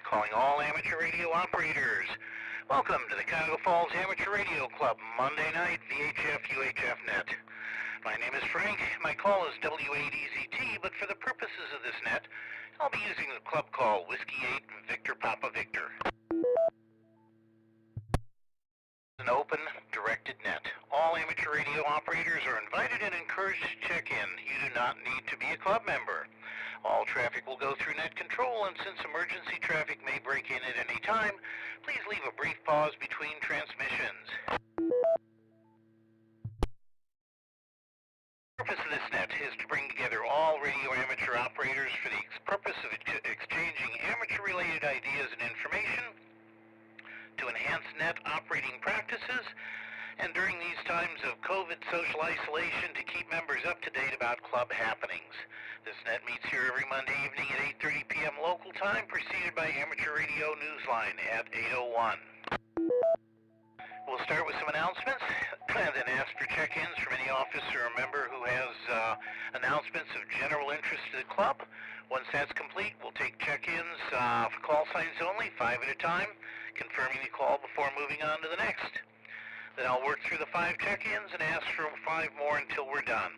calling all amateur radio operators. Welcome to the Cuyahoga Falls Amateur Radio Club, Monday night, VHF UHF net. My name is Frank. My call is W8EZT, but for the purposes of this net, I'll be using the club call Whiskey 8 Victor Papa Victor. An open, directed net. All amateur radio operators are invited and encouraged to check in. You do not need to be a club member. All traffic will go through net control, and since emergency traffic may break in at any time, please leave a brief pause between transmissions. The purpose of this net is to bring together all radio amateur operators for the purpose of exchanging amateur-related ideas and information, to enhance net operating practices, and during these times of COVID social isolation to keep members up to date about club happenings. This net meets here every Monday evening at 8:30 p.m. local time, preceded by Amateur Radio Newsline at 8:01. We'll start with some announcements and then ask for check-ins from any officer or member who has announcements of general interest to the club. Once that's complete, we'll take check-ins for call signs only, 5 at a time, confirming the call before moving on to the next. Then I'll work through the 5 check-ins and ask for 5 more until we're done.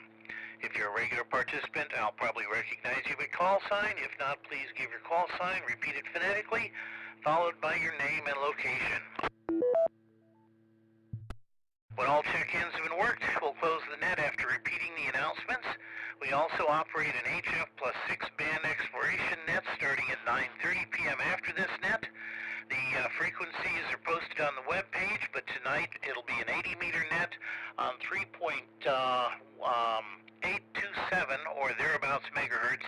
If you're a regular participant, I'll probably recognize you by call sign. If not, please give your call sign, repeat it phonetically, followed by your name and location. When all check-ins have been worked, we'll close the net after repeating the announcements. We also operate an HF plus 6 band exploration net starting at 9:30 p.m. after this net. The frequencies are posted on the web page, but tonight it'll be an 80-meter net on 3.827 or thereabouts megahertz,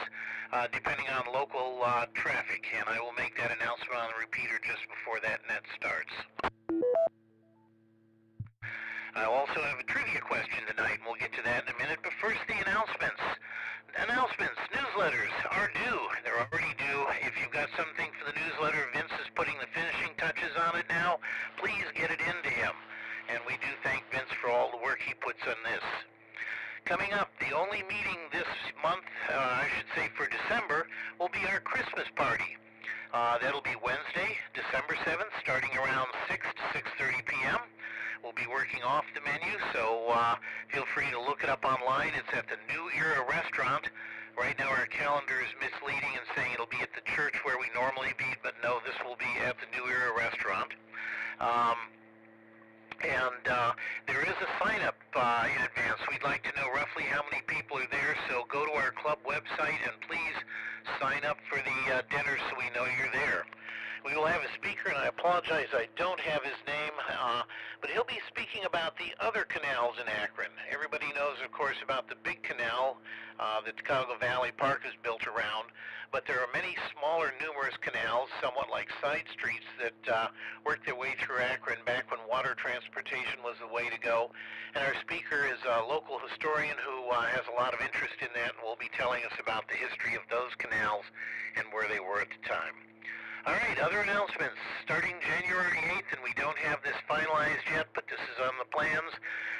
depending on local traffic, and I will make that announcement on the repeater just before that net starts. I also have a trivia question tonight, and we'll get to that in a minute, but first the announcements. Announcements, newsletters are due. They're already due. If you've got something for the newsletter, Vince is putting the finishing touches on it now. Please get it into him. And we do thank Vince for all the work he puts on this. Coming up, the only meeting this month, I should say for December, will be our Christmas party. That'll be Wednesday, December 7th, starting around 6 to 6:30 p.m. We'll be working off the menu, so feel free to look it up online. It's at the New Era Restaurant. Right now our calendar is misleading and saying it'll be at the church where we normally be, but no, this will be at the New Era Restaurant. There is a sign-up in advance. We'd like to know roughly how many people are there, so go to our club website and please sign up for the dinner so we know you're there. We will have a speaker, and I apologize I don't have his name, but he'll be speaking about the other canals in Akron. Everybody knows, of course, about the big canal that the Cuyahoga Valley Park is built around, but there are many smaller, numerous canals, somewhat like side streets, that work their way through Akron back when water transportation was the way to go. And our speaker is a local historian who has a lot of interest in that and will be telling us about the history of those canals and where they were at the time. All right, other announcements. Starting January 8th, and we don't have this finalized yet, but this is on the plans,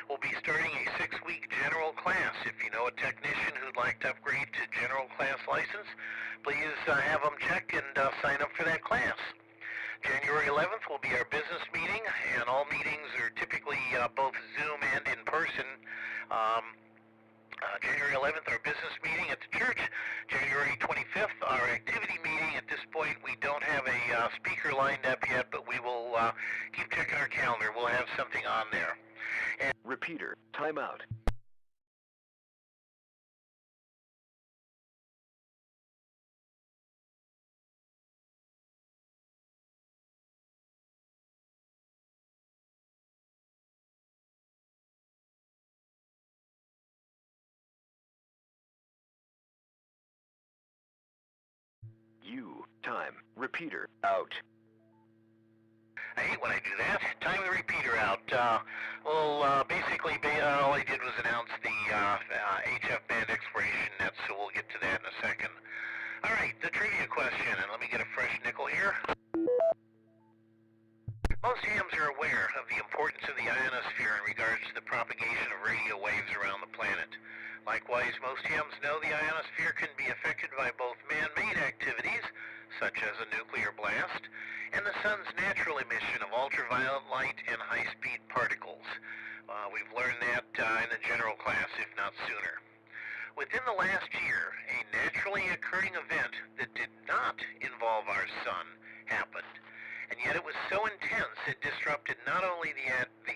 we'll be starting a 6-week general class. If you know a technician who'd like to upgrade to general class license, please have them check and sign up for that class. January 11th will be our business meeting, and all meetings are typically both Zoom and in person. January 11th, our business meeting at the church. January 25th, our activity meeting. At this point, we don't have a speaker lined up yet, but we will keep checking our calendar. We'll have something on there. And repeater, timeout. Time. Repeater out. I hate when I do that. Time the repeater out. Basically, all I did was announce the HF band expiration net, so we'll get to that in a second. All right, the trivia question, and let me get a fresh nickel here. Most hams are aware of the importance of the ionosphere in regards to the propagation of radio waves around the planet. Likewise, most hams know the ionosphere can be affected by both man-made activities, such as a nuclear blast, and the sun's natural emission of ultraviolet light and high-speed particles. We've learned that in the general class, if not sooner. Within the last year, a naturally occurring event that did not involve our sun happened, and yet it was so intense it disrupted not only the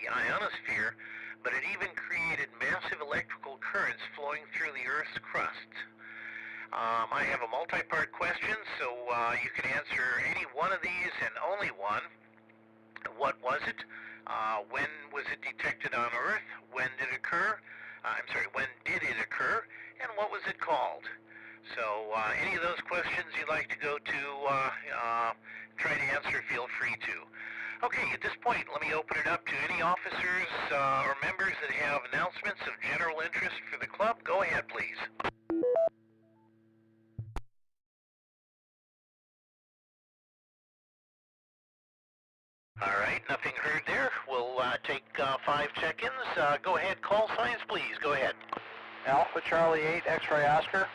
ionosphere, but it even created massive electrical currents flowing through the Earth's crust. I have a multi-part question, so you can answer any one of these and only one. What was it? When was it detected on Earth? When did it occur? When did it occur? And what was it called? So any of those questions you'd like to go to try to answer, feel free to. Okay, at this point, let me open it up to any officers or members that have announcements of general interest for the club. Go ahead, please. All right, nothing heard there. We'll take 5 check-ins. Go ahead, call signs, please. Go ahead. Alpha Charlie 8, X-Ray Oscar.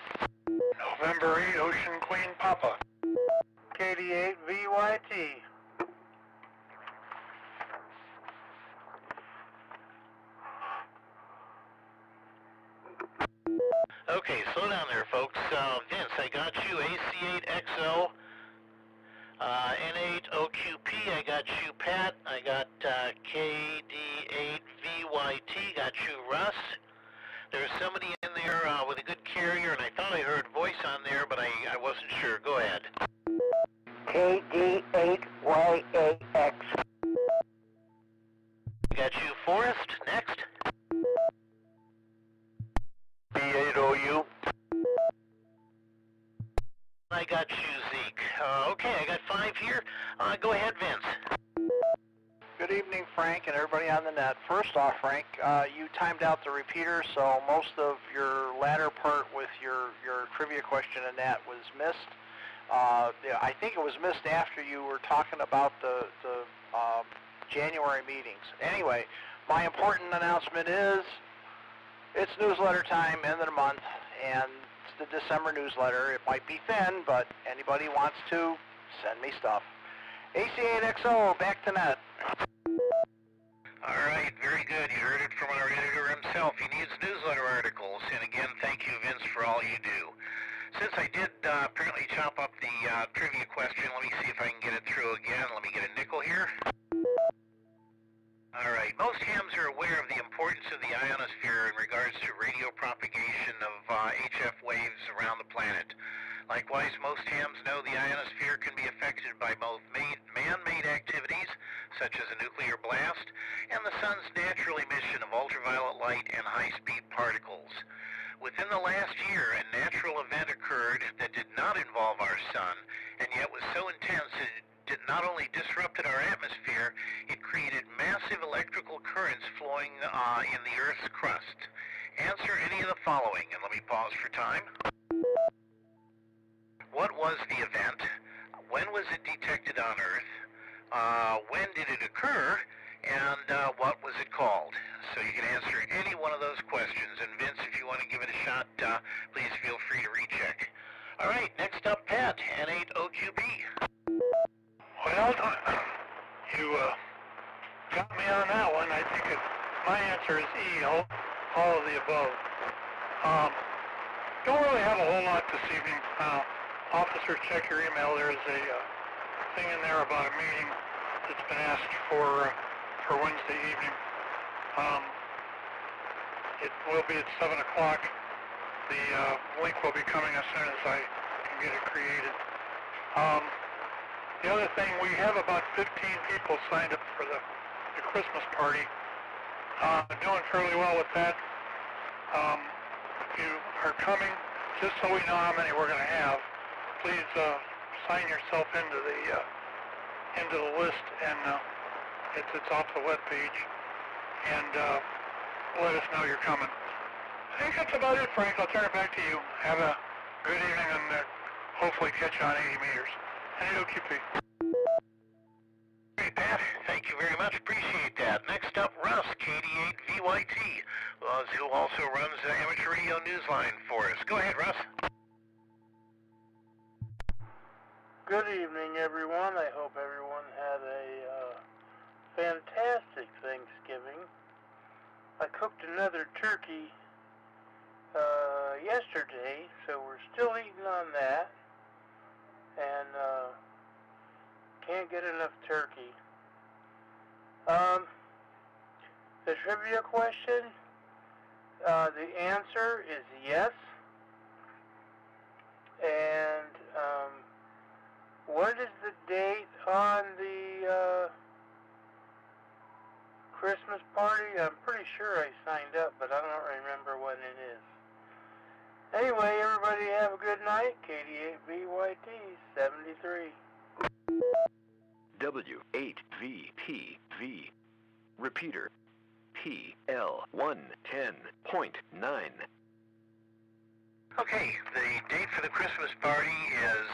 November 8, Ocean Queen Papa. KD8, VYT. Okay, slow down there, folks. Vince, I got you. AC8XO. N8OQP, I got you. Pat, I got KD8VYT, got you. Russ. There's somebody in there with a good carrier, and I thought I heard voice on there, but I wasn't sure. Go ahead. KD8YAX. Got you. Forrest. Next. B8OU. I got you, Zeke. Okay, I got 5 here. Go ahead, Vince. Good evening, Frank, and everybody on the net. First off, Frank, you timed out the repeater, so most of your latter part with your trivia question and that was missed. I think it was missed after you were talking about the January meetings. Anyway, my important announcement is it's newsletter time, end of the month, and it's the December newsletter. It might be thin, but anybody wants to, send me stuff. AC8XO, back to net. All right, very good. You heard it from our editor himself. He needs newsletter articles. And again, thank you, Vince, for all you do. Since I did apparently chop up the trivia question, let me see if I can get it through again. Let me get a nickel here. All right, most hams are aware of the importance of the ionosphere in regards to radio propagation of HF waves around the planet. Likewise, most hams know the ionosphere can be affected by both man-made activities, such as a nuclear blast, and the sun's natural emission of ultraviolet light and high-speed particles. Within the last year, a natural event occurred that did not involve our sun, and yet was so intense that it not only disrupted our atmosphere, it created massive electrical currents flowing in the Earth's crust. Answer any of the following, and let me pause for time. What was the event? When was it detected on Earth? When did it occur? And what was it called? So you can answer any one of those questions. And Vince, if you want to give it a shot, please feel free to recheck. All right, next up, Pat, N8OQB. Well, you got me on that one. I think my answer is E, all of the above. Don't really have a whole lot this evening. Officers, check your email. There's a thing in there about a meeting that's been asked for Wednesday evening. It will be at 7 o'clock. The link will be coming as soon as I can get it created. The other thing, we have about 15 people signed up for the Christmas party. Doing fairly well with that. If you are coming, just so we know how many we're going to have, please sign yourself into the list, and it's off the web page, and let us know you're coming. I think that's about it, Frank. I'll turn it back to you. Have a good evening, and hopefully catch you on 80 meters. NOQP. Great, Pat. Thank you very much. Appreciate that. Next up, Russ, KD8VYT, who also runs the Amateur Radio Newsline for us. Go ahead, Russ. Good evening, everyone. I hope everyone had a fantastic Thanksgiving. I cooked another turkey yesterday, so we're still eating on that, and can't get enough turkey. The trivia question, the answer is yes. And what is the date on the Christmas party? I'm pretty sure I signed up, but I don't remember when it is. Anyway, everybody have a good night. KD8VYT 73. W8VPV. Repeater. PL110.9. Okay, the date for the Christmas party is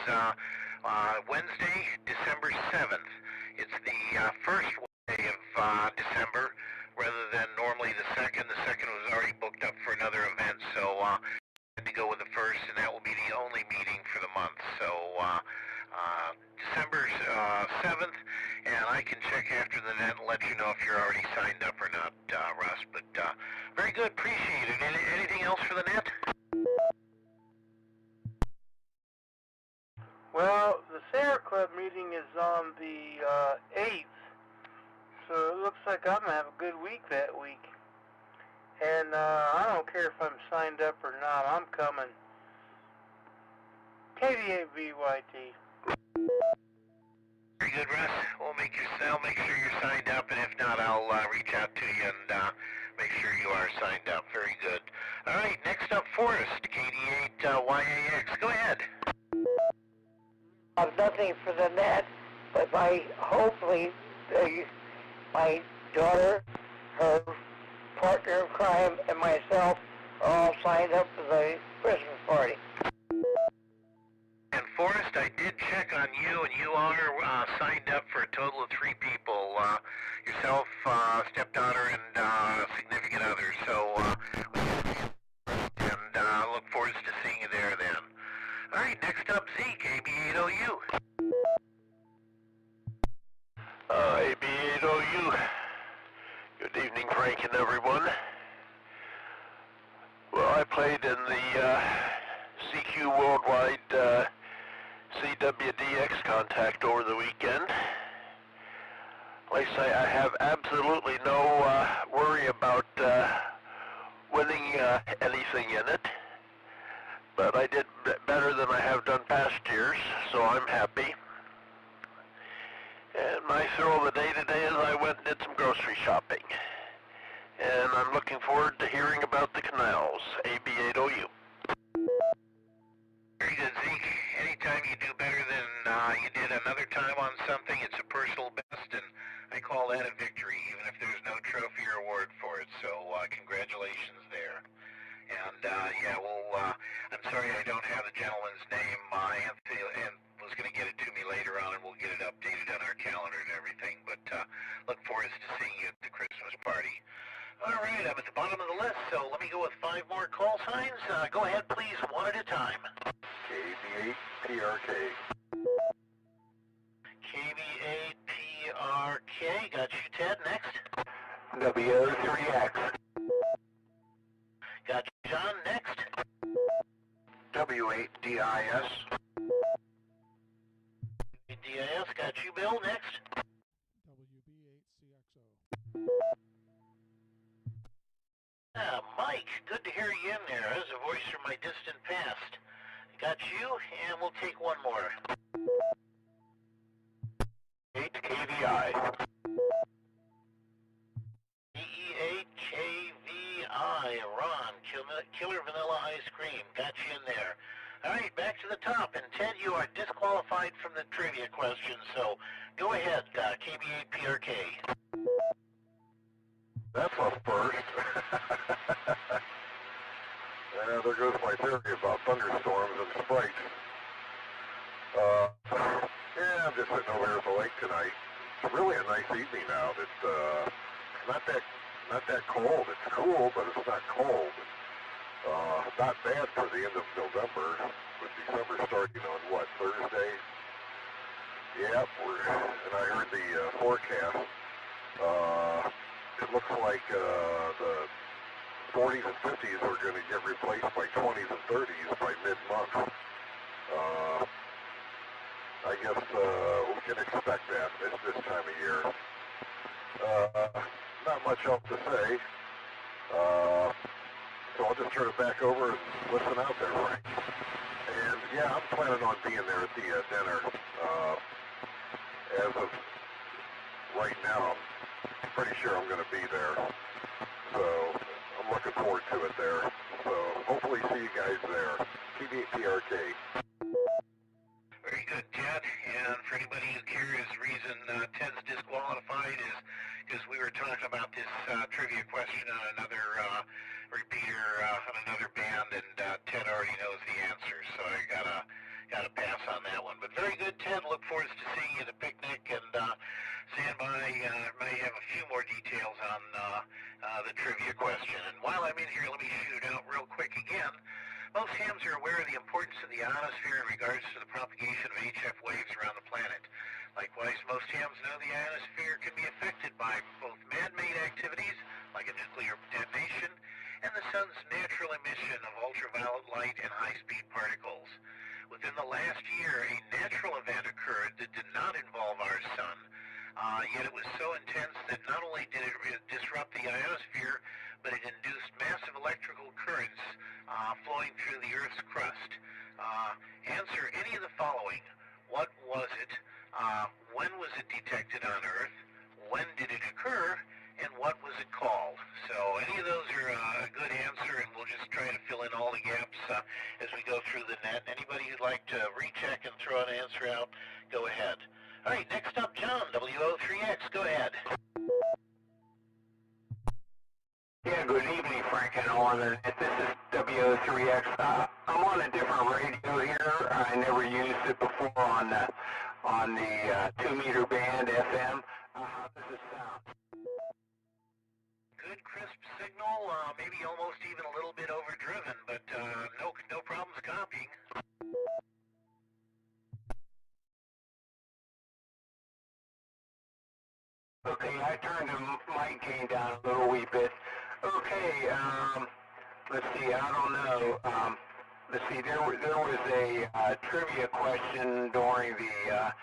Wednesday, December 7th. It's the first Wednesday of December, rather than normally the second. The second was already booked up for another event, so I had to go with the first, and that will be the only meeting for the month. So December 7th, and I can check after the net and let you know if you're already signed up or not, Russ. But very good, appreciate it. Anything else for the net? Well, the Sierra Club meeting is on the 8th, so it looks like I'm going to have a good week that week. And I don't care if I'm signed up or not, I'm coming. KD8VYT. Very good, Russ. I'll make sure you're signed up, and if not, I'll reach out to you and make sure you are signed up. Very good. All right, next up, Forrest, KD8YAX. Go ahead. Nothing for the net, but hopefully my daughter, her partner in crime, and myself are all signed up for the Christmas party. And Forrest, I did check on you, and you are signed up for a total of 3 people. Yourself, stepdaughter, and significant other. So, and look forward to seeing you there then. All right, next up, Zeke, AB8OU. AB8OU. Good evening, Frank and everyone. Well, I played in the CQ Worldwide CWDX contact over the weekend. Like I say, I have absolutely no worry about winning anything in it. But I did better than I have done past years, so I'm happy. And my thrill of the day today is I went and did some grocery shopping. And I'm looking forward to hearing about the canals, AB8OU. Very good, Zeke. Anytime you do better than you did another time on something, it's a personal best, and I call that a victory, even if there's no trophy or award for it. So congratulations there. And yeah, I'm sorry I don't have the gentleman's name. Anthony was going to get it to me later on, and we'll get it updated on our calendar and everything. But look forward to seeing you at the Christmas party. All right, I'm at the bottom of the list, so let me go with 5 more call signs. Go ahead, please, one at a time. KB8PRK. KB8PRK. Got you, Ted. Next. W3X. Got you, John. Next. W8DIS. DIS. Got you, Bill. Next. WB8CXO. Mike, good to hear you in there. There's a voice from my distant past. Got you, and we'll take one more. 8KVI. DEHAVI, Ron, Killer Vanilla Ice Cream. Got you in there. All right, back to the top. And Ted, you are disqualified from the trivia question, so go ahead, KB8PRK. That's a first. There goes my theory about thunderstorms and sprites. Yeah, I'm just sitting over here at the lake tonight. It's really a nice evening out. It's not that cold. It's cool, but it's not cold. Not bad for the end of November, with December starting on what, Thursday? Yep, and I heard the forecast. It looks like the 40s and 50s are going to get replaced by 20s and 30s by mid-month. I guess we can expect that this time of year. Not much else to say. So I'll just turn it back over and listen out there, Frank. And yeah, I'm planning on being there at the dinner. As of right now, I'm pretty sure I'm going to be there. So I'm looking forward to it there. So hopefully see you guys there. CFARC. Very good, Ted. And for anybody who cares, the reason Ted's disqualified is because we were talking about this trivia question on another repeater on another band, and Ted already knows the answer, so I gotta pass on that one. But very good, Ted. Look forward to seeing you at the picnic, and stand by. May have a few more details on the trivia question. And while I'm in here, let me shoot it out real quick again. Most hams are aware of the importance of the ionosphere in regards to the propagation of HF waves around the planet. Likewise, most hams know the ionosphere can be affected by both man-made activities, like a nuclear detonation, and the sun's natural emission of ultraviolet light and high-speed particles. Within the last year, a natural event occurred that did not involve our sun, yet it was so intense that not only did it disrupt the ionosphere, but it induced massive electrical currents flowing through the Earth's crust. Answer any of the following. What was it? When was it detected on Earth? When did it occur? And what was it called? So any of those are a good answer, and we'll just try to fill in all the gaps as we go through the net. Anybody who'd like to recheck and throw an answer out, go ahead. All right, next up, John, WO3X, go ahead. Yeah, good evening, Frank and all. This is WO3X. I'm on a different radio here. I never used it before on the 2-meter band FM. How does it sound? Good, crisp signal, maybe almost even a little bit overdriven, but no problems copying. Okay, I turned the mic gain down a little wee bit. Okay, let's see, I don't know. Let's see, there was a trivia question during the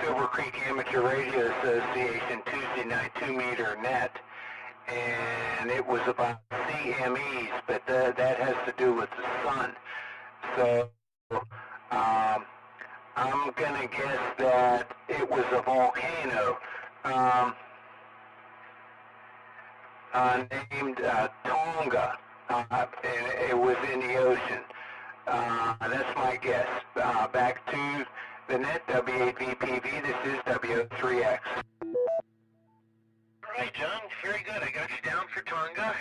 Silver Creek Amateur Radio Association Tuesday night 2-meter net, and it was about CMEs, but that has to do with the sun. So I'm going to guess that it was a volcano named Tonga, and it was in the ocean. That's my guess. Back to the net, WAVPV, this is WO3X. All right, John, very good. I got you down for Tonga.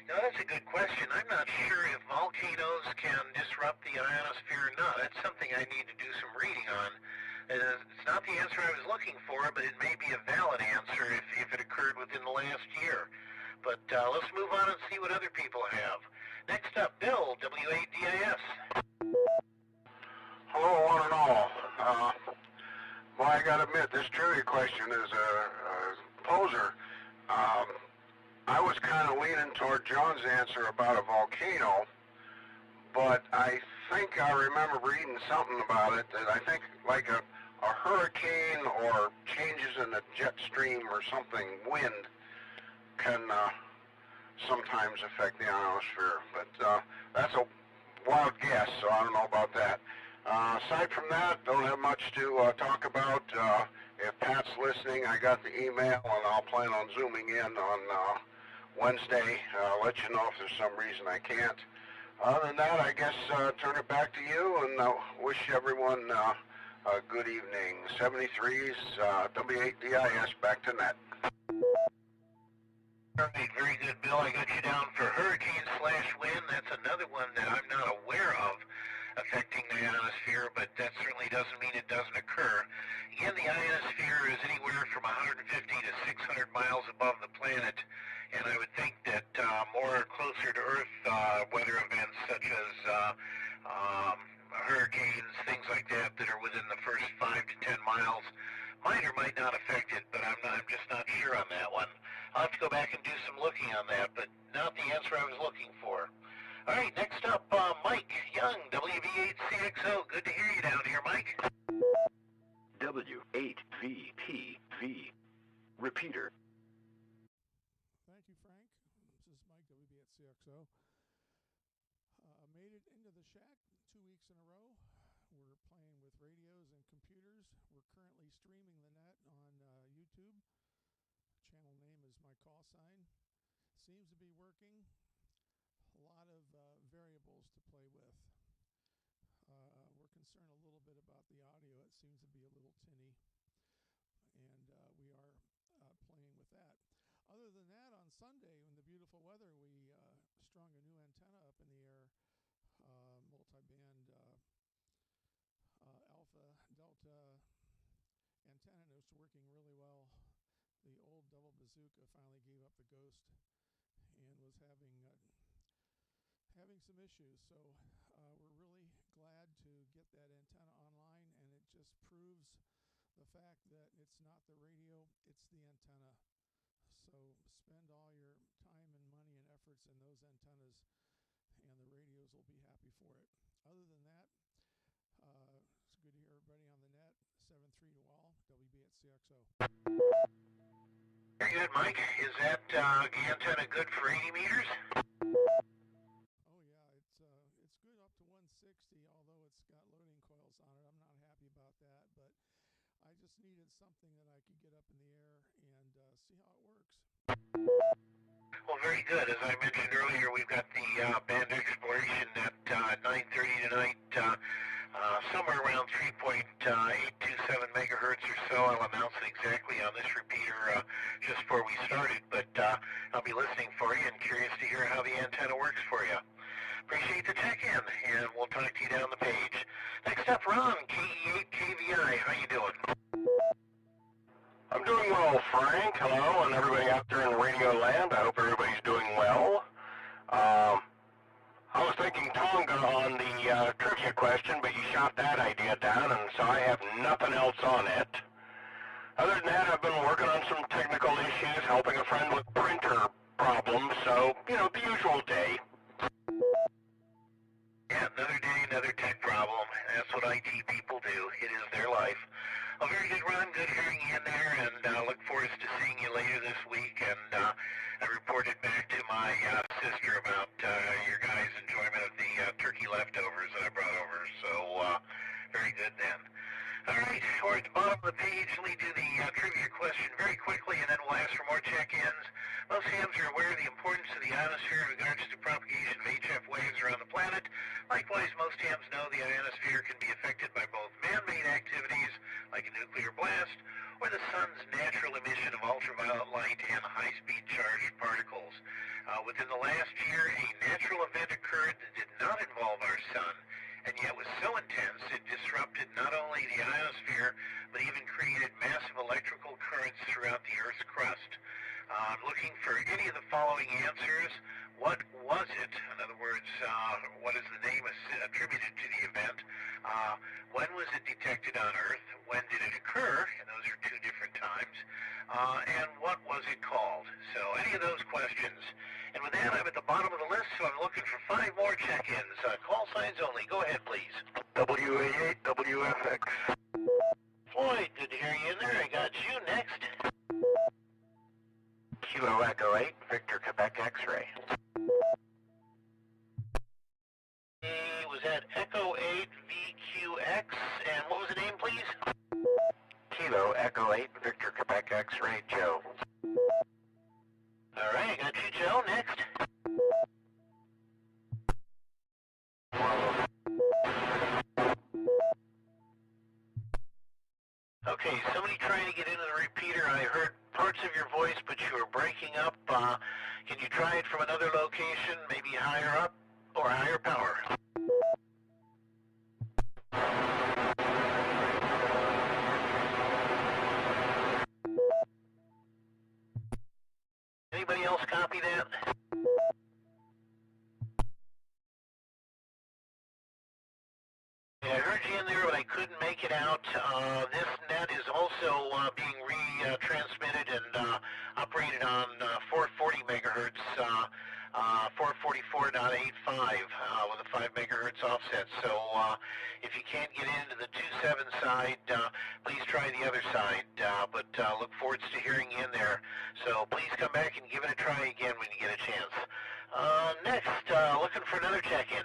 Now, that's a good question. I'm not sure if volcanoes can disrupt the ionosphere or not. That's something I need to do some reading on. It's not the answer I was looking for, but it may be a valid answer if it occurred within the last year. But let's move on and see what other people have. Next up, Bill, W8DIS. Hello, one and all. Well, I gotta admit, this trivia question is a poser. I was kind of leaning toward John's answer about a volcano, but I think I remember reading something about it that I think like a hurricane or changes in the jet stream or something, wind, can sometimes affect the ionosphere. But that's a wild guess, so I don't know about that. Aside from that, don't have much to talk about. If Pat's listening, I got the email, and I'll plan on zooming in on Wednesday. I'll let you know if there's some reason I can't. Other than that, I guess turn it back to you, and wish everyone a good evening. 73's W8DIS, back to net. All right, very good, Bill. I got you down for hurricane/wind. That's another one that I'm not aware of affecting the ionosphere, but that certainly doesn't mean it doesn't occur. Again, the ionosphere is anywhere from 150 to 600 miles above the planet, and I would think that more closer to Earth weather events such as hurricanes, things like that are within the first 5 to 10 miles might or might not affect it, but I'm just not sure on that one. I'll have to go back and do some looking on that, but not the answer I was looking for. All right, next up, Mike Young, WV8CXO. Good to hear you down here, Mike. W8VPV. Repeater. Thank you, Frank. This is Mike, WB8CXO. Made it into the shack 2 weeks in a row. We're playing with radios and computers. We're currently streaming the net on YouTube. Channel name is my call sign. Seems to be working. A lot of variables to play with. We're concerned a little bit about the audio. It seems to be a little tinny. And we are playing with that. Other than that, on Sunday, in the beautiful weather, we strung a new antenna up in the air, multi-band alpha delta antenna, and it was working really well. The old double bazooka finally gave up the ghost and was having some issues. So we're really glad to get that antenna online, and it just proves the fact that it's not the radio, it's the antenna. So spend all your time and money and efforts in those antennas, and the radios will be happy for it. Other than that, it's good to hear everybody on the net. 7-3 to all, WB8CXO. Very good, Mike. Is that antenna good for 80 meters? Oh yeah, it's good up to 160, although it's got loading coils on it. I'm not happy about that, but I just needed something that I could get up in the air and see how it works. Well, very good. As I mentioned earlier, we've got the band exploration at 9:30 tonight, somewhere around 3.827 megahertz or so. I'll announce it exactly on this repeater just before we started, but I'll be listening for you and curious to hear how the antenna works for you. Appreciate the check-in, and we'll talk to you down the page. Next up, Ron, KE8KVI. How you doing? I'm doing well, Frank. Hello, and everybody out there in Radio Land. I hope everybody's doing well. I was thinking Tonga on the trivia question, but you shot that idea down, and so I have nothing else on it. Other than that, I've been working on some technical issues, helping a friend with printer problems, so, you know, the usual day. Yeah, another day, another tech problem. That's what IT people do. It is their life. Well, very good, Ron. Good hearing you in there, and look forward to seeing you later this week. And I reported back to my sister about your guys' enjoyment of the turkey leftovers that I brought over. So, very good then. All right, we're at the bottom of the page. Let me do the trivia question very quickly, and then we'll ask for more check-ins. Most hams are aware of the importance of the ionosphere in regards to propagation of HF waves around the planet. Likewise, most hams know the ionosphere can be affected by both man-made activities, like a nuclear blast, or the sun's natural emission of ultraviolet light and high-speed charged particles. Within the last year, a natural event occurred that did not involve our sun, and yet was so intense it disrupted not only the ionosphere, but even created massive electrical currents throughout the Earth's crust. I'm looking for any of the following answers. What was it? In other words, what is the name attributed to the event? When was it detected on Earth? When did it occur? And those are two different times. And what was it called? So any of those questions. And with that, I'm at the bottom of the list, so I'm looking for 5 more check-ins. Call signs only. Go ahead, please. WA8, WFX. Floyd, good to hear you in there. I got you next. Kilo Echo 8, Victor Quebec X-Ray. Was that Echo 8 VQX? And what was the name, please? Kilo Echo 8, Victor Quebec X-Ray, Joe. All right, I got you, Joe. Next. Okay, somebody trying to get into the repeater. I heard parts of your voice, but you were breaking up. Can you try it from another location, maybe higher up or higher power? Anybody else copy that? Yeah, I heard you in there, but I check it out. This net is also being retransmitted and operated on 440 megahertz, 444.85 with a 5 megahertz offset. So if you can't get into the 27 side, please try the other side. But look forward to hearing you in there. So please come back and give it a try again when you get a chance. Next, looking for another check-in.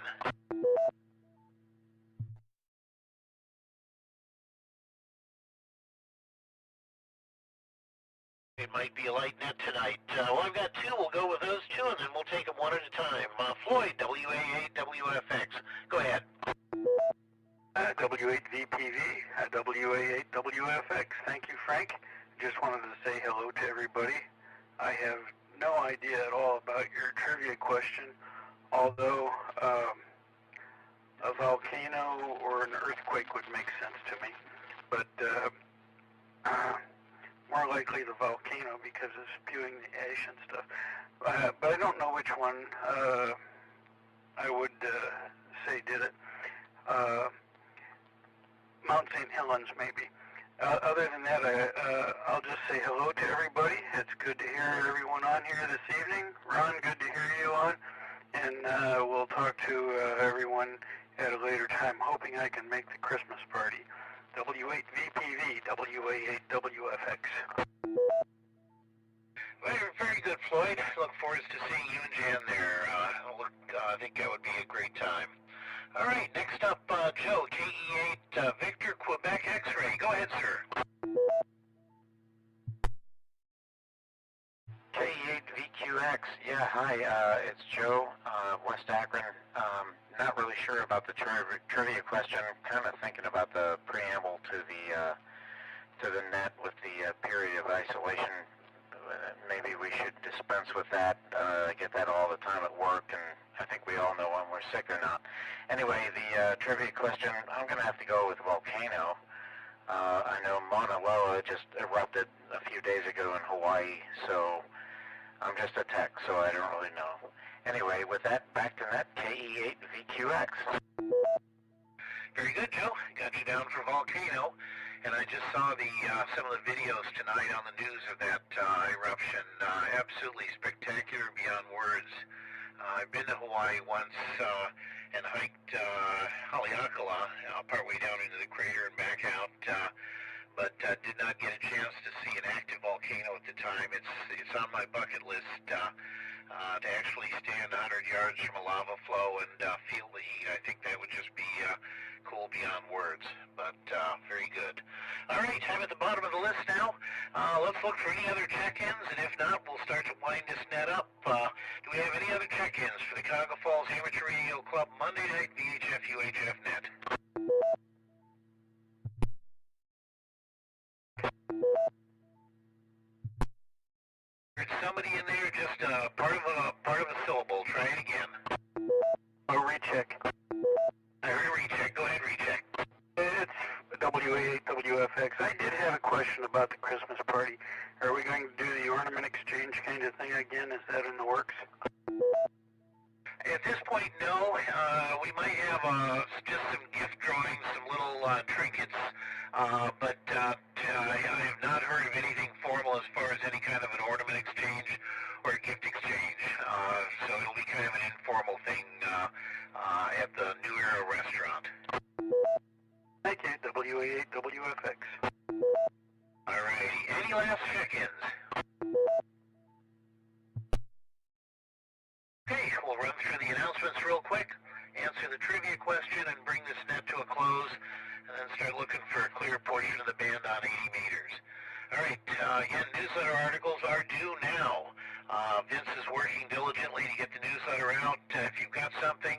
It might be a light net tonight. Well, I've got two. We'll go with those two, and then we'll take them one at a time. Floyd, WA8WFX. Go ahead. W8VPV, WA8WFX. Thank you, Frank. Just wanted to say hello to everybody. I have no idea at all about your trivia question, although a volcano or an earthquake would make sense to me. But more likely the volcano because it's spewing the ash and stuff. But I don't know which one I would say did it. Mount St. Helens, maybe. Other than that, I'll just say hello to everybody. It's good to hear everyone on here this evening. Ron, good to hear you on. And we'll talk to everyone at a later time, hoping I can make the Christmas party. W8VPV, WA8WFX. Very good, Floyd. Look forward to seeing you and Jan there. I think that would be a great time. All right, next up, Joe, KE8 Victor Quebec X-Ray. Go ahead, sir. KE8VQX. Yeah, hi, it's Joe, West Akron. Not really sure about the trivia question. Kind of thinking about the preamble to the net with the period of isolation. Maybe we should dispense with that. I get that all the time at work, and I think we all know when we're sick or not. Anyway, the trivia question, I'm going to have to go with volcano. I know Mauna Loa just erupted a few days ago in Hawaii, so I'm just a tech, so I don't really know. Anyway, with that, back to net, KE8VQX. Very good, Joe. Got you down for volcano. And I just saw some of the videos tonight on the news of that eruption. Absolutely spectacular beyond words. I've been to Hawaii once and hiked Haleakala, partway down into the crater and back out, but did not get a chance to see an active volcano at the time. It's on my bucket list to actually stand 100 yards from a lava flow and feel the heat. I think that would just be cool beyond words, but very good. All right, I'm at the bottom of the list now. Let's look for any other check-ins, and if not, we'll start to wind this net up. Do we have any other check-ins for the Cuyahoga Falls Amateur Radio Club Monday night VHF UHF net? There's somebody in there, just part of a syllable. Try it again. A recheck. I heard a recheck. Go ahead, recheck. It's WA8WFX. I did have a question about the Christmas party. Are we going to do the ornament exchange kind of thing again? Is that in the works? At this point, no. We might have just some gift drawings, some little trinkets, but I have not heard of anything formal as far as any kind of an ornament exchange or a gift exchange. So it'll be kind of an informal thing at the New Era restaurant. Thank you, WA8WFX. All righty. Any last check-ins? Okay, we'll run through the announcements real quick, answer the trivia question, and bring this net to a close, and then start looking for a clear portion of the band on 80 meters. All right, again, newsletter articles are due now. Vince is working diligently to get the newsletter out. If you've got something,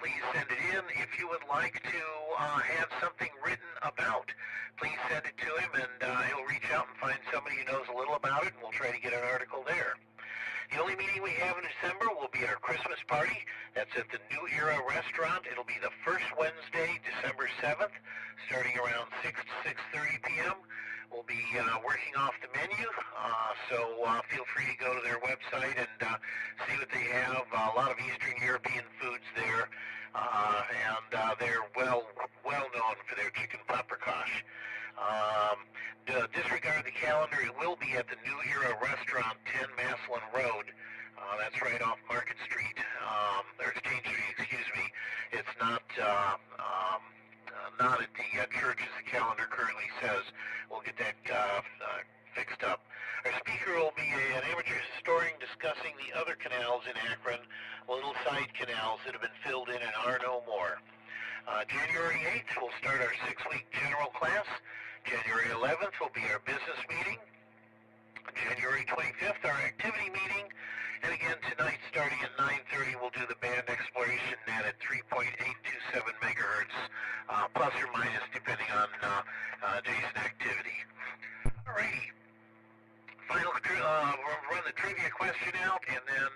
please send it in. If you would like to have something written about, please send it to him, and he'll reach out and find somebody who knows a little about it, and we'll try to get an article there. The only meeting we have in December will be our Christmas party. That's at the New Era restaurant. It'll be the first Wednesday, December 7th, starting around 6 to 6:30 p.m. We'll be working off the menu, so feel free to go to their website and see what they have. A lot of Eastern European foods there. and they're well known for their chicken paprikash. Disregard the calendar. It will be at the New Era Restaurant, 10 Maslin Road. That's right off Market Street, or Exchange Street, excuse me. It's not at the church as the calendar currently says. We'll get that fixed up. Our speaker will be an amateur historian discussing the other canals in Akron, little side canals that have been filled in and are no more. January 8th, we'll start our 6-week general class. January 11th will be our business meeting. January 25th, our activity meeting. And again, tonight, starting at 9:30, we'll do the band exploration net at 3.827 megahertz, plus or minus, depending on days and activity. Alrighty. We'll run the trivia question out and then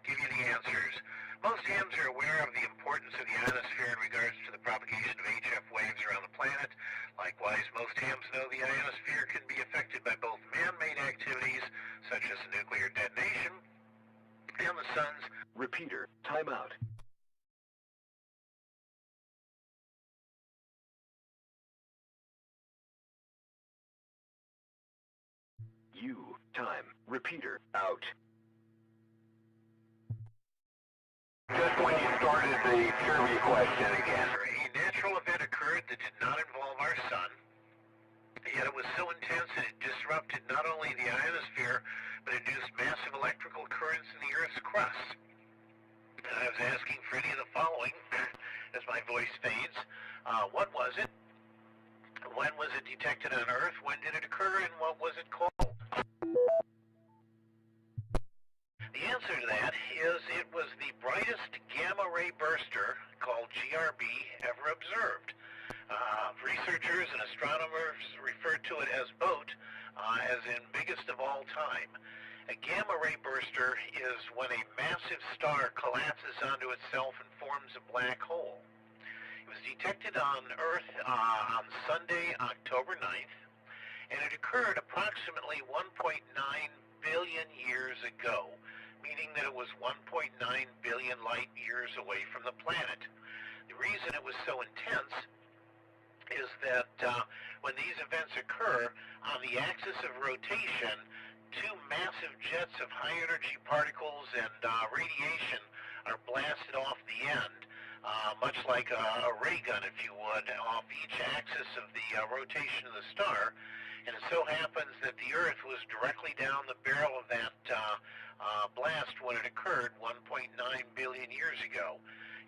give you the answers. Most hams are aware of the importance of the ionosphere in regards to the propagation of HF waves around the planet. Likewise, most hams know the ionosphere can be affected by both man-made activities, such as nuclear detonation, and the sun's... Repeater, timeout. Time. Repeater, out. Just when you started the trivia question again. A natural event occurred that did not involve our sun, yet it was so intense that it disrupted not only the ionosphere, but induced massive electrical currents in the Earth's crust. And I was asking for any of the following, as my voice fades. What was it? When was it detected on Earth? When did it occur? And what was it called? The answer to that is it was the brightest gamma-ray burster, called GRB, ever observed. Researchers and astronomers refer to it as BOAT, as in biggest of all time. A gamma-ray burster is when a massive star collapses onto itself and forms a black hole. It was detected on Earth on Sunday, October 9th, and it occurred approximately 1.9 billion years ago, meaning that it was 1.9 billion light years away from the planet. The reason it was so intense is that when these events occur, on the axis of rotation, two massive jets of high-energy particles and radiation are blasted off the end, much like a ray gun, if you would, off each axis of the rotation of the star. And it so happens that the Earth was directly down the barrel of that blast when it occurred 1.9 billion years ago.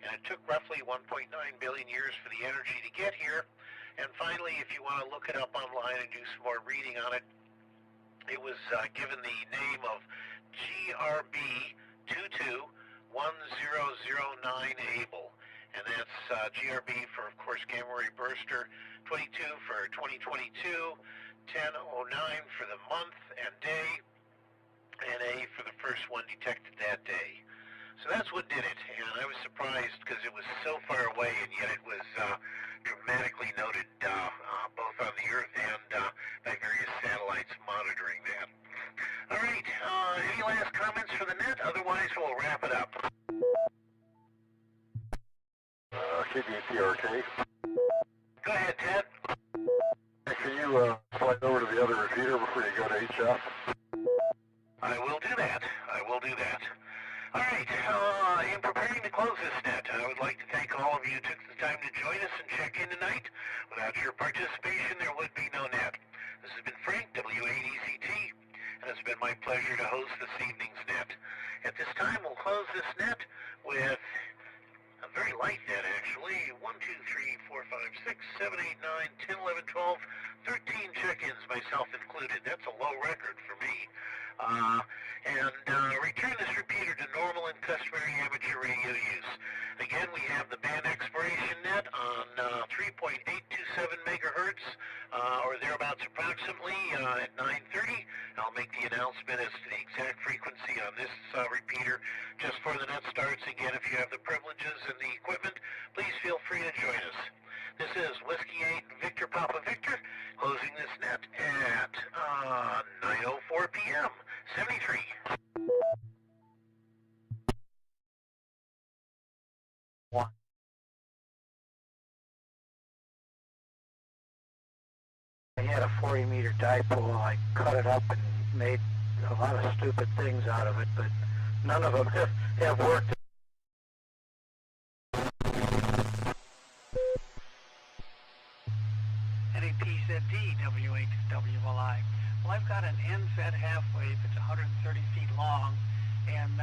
And it took roughly 1.9 billion years for the energy to get here. And finally, if you want to look it up online and do some more reading on it, it was given the name of GRB 221009 Able. And that's GRB for, of course, Gamma Ray Burster, 22 for 2022, 1009 for the month and day, and A for the first one detected that day. So that's what did it, and I was surprised because it was so far away, and yet it was dramatically noted both on the Earth and by various satellites monitoring that. All right, any last comments for the net? Otherwise, we'll wrap it up. KBTRK. Go ahead, Ted. Can you slide over to the other repeater before you go to HF? I will do that. I will do that. All right, in preparing to close this net, I would like to thank all of you who took the time to join us and check in tonight. Without your participation, there would be no net. This has been Frank, W8ECT, and it's been my pleasure to host this evening's net. At this time, we'll close this net with a very light net, actually. 1, 2, 3, 4, 5, 6, 7, 8, 9, 10, 11, 12, 13 check-ins, myself included. That's a low record for me. Return this repeater to normal and customary amateur radio use. Again, we have the band expiration net on 3.827 megahertz, or thereabouts approximately, at 9:30. I'll make the announcement as to the exact frequency on this repeater just before the net starts. Again, if you have the privileges and the equipment, please feel free to join us. This is Whiskey 8 Victor Papa Victor, closing this net at 9:04 p.m. 73. had a 40-meter dipole. I cut it up and made a lot of stupid things out of it, but none of them have worked. NAPZD W8WLI. Well, I've got an end-fed half wave. It's 130 feet long, and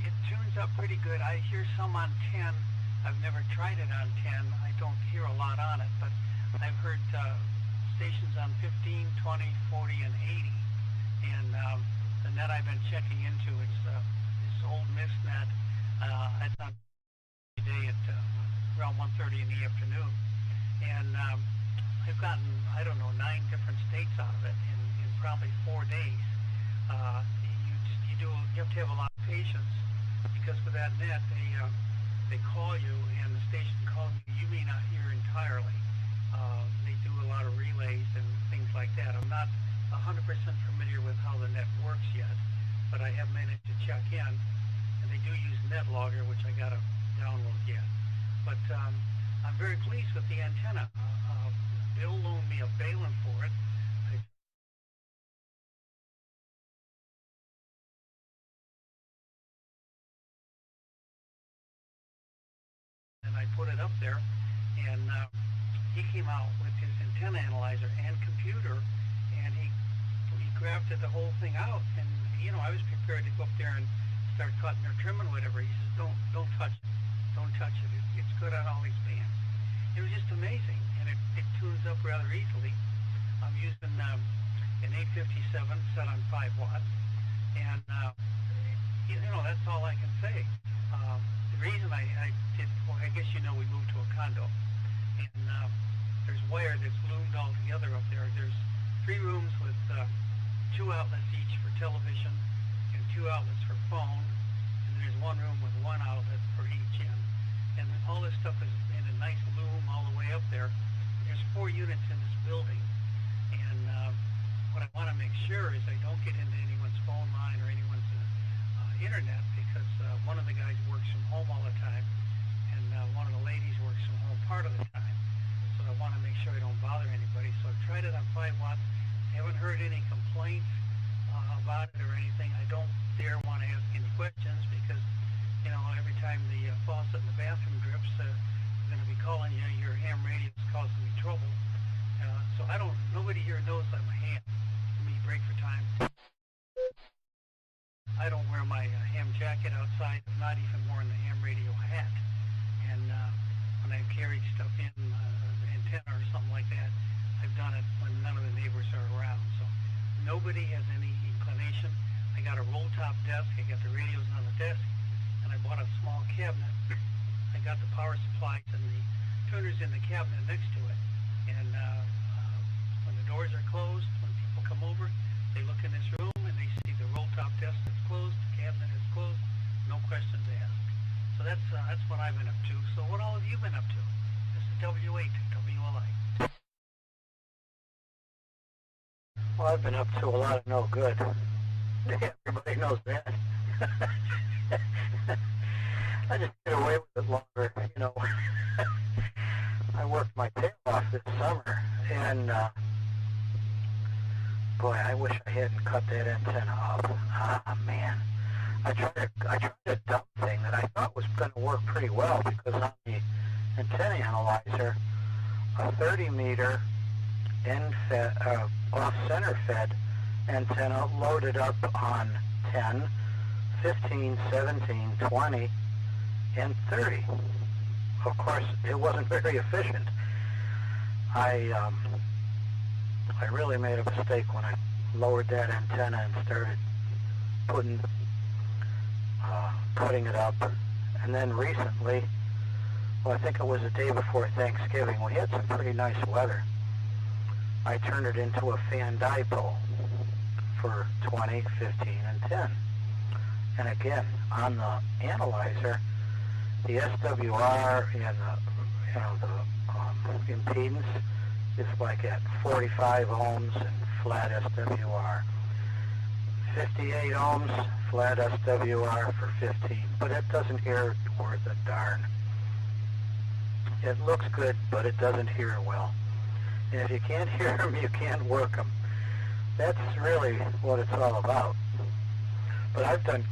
it tunes up pretty good. I hear some on 10. I've never tried it on 10. I don't hear a lot on it, but I've heard stations on 15, 20, 40, and 80. And the net I've been checking into, it's this old mist net. It's on every day at around 1:30 in the afternoon. And I've gotten, I don't know, 9 different states out of it in probably 4 days. You have to have a lot of patience, because with that net, they call you, and the station calls you. You may not hear entirely. They do a lot of relays and things like that. I'm not 100% familiar with how the net works yet, but I have managed to check in, and they do use NetLogger, which I got to download yet. But I'm very pleased with the antenna. Bill loaned me a Balun for it. And I put it up there, and he came out with his antenna analyzer and computer, and he grafted the whole thing out. And I was prepared to go up there and start cutting or trimming whatever. He says, don't touch it, don't touch it. It's good on all these bands. It was just amazing, and it tunes up rather easily. I'm using an 857 set on 5 watts, and that's all I can say. The reason I did, well, I guess we moved to a condo, and there's wire that's loomed all together up there. There's 3 rooms with 2 outlets each for television and 2 outlets for phone, and there's 1 room with 1 outlet for each end. And all this stuff is in a nice loom all the way up there. There's 4 units in this building, and what I want to make sure is I don't get into anyone's phone line or anyone's internet, because one of the guys works from home all the time, and one of the ladies works from home part of the time. So I want to make sure I don't bother anybody. So I've tried it on 5 watts. I haven't heard any complaints about it or anything. I don't dare want to ask any questions, because every time the faucet in the bathroom drips, I'm going to be calling you. Your ham radio is causing me trouble. So nobody here knows I'm a ham. Let me break for time. I don't wear my ham jacket outside. I'm not even wearing the ham radio hat. And when I've carried stuff in, antenna or something like that, I've done it when none of the neighbors are around. So nobody has any inclination. I got a roll-top desk. I got the radios on the desk. And I bought a small cabinet. I got the power supplies and the tuners in the cabinet next to it. And when the doors are closed, when people come over, they look in this room and they see the roll-top desk that's closed, the cabinet is closed, no questions asked. So that's what I've been up to. So what all have you been up to? This is W8WLI. Well, I've been up to a lot of no good. Everybody knows that. I just get away with it longer, I worked my tail off this summer, and boy, I wish I hadn't cut that antenna up. Ah, man. I tried a dumb thing that I thought was going to work pretty well, because on the antenna analyzer, a 30-meter end-fed, off-center fed antenna loaded up on 10, 15, 17, 20, and 30. Of course, it wasn't very efficient. I really made a mistake when I lowered that antenna and started cutting it up. And then recently, well, I think it was the day before Thanksgiving, we had some pretty nice weather. I turned it into a fan dipole for 20, 15, and 10. And again, on the analyzer, the SWR and the impedance is like at 45 ohms and flat SWR. 58 ohms, flat SWR for 15, but it doesn't hear worth a darn. It looks good, but it doesn't hear well. And if you can't hear them, you can't work them. That's really what it's all about. But I've done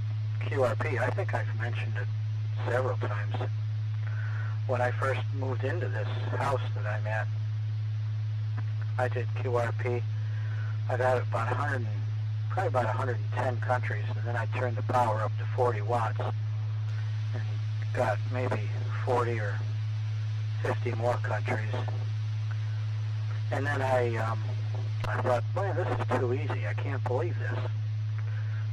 QRP. I think I've mentioned it several times. When I first moved into this house that I'm at, I did QRP. I got about probably about 110 countries, and then I turned the power up to 40 watts and got maybe 40 or 50 more countries. And then I thought, man, this is too easy. I can't believe this.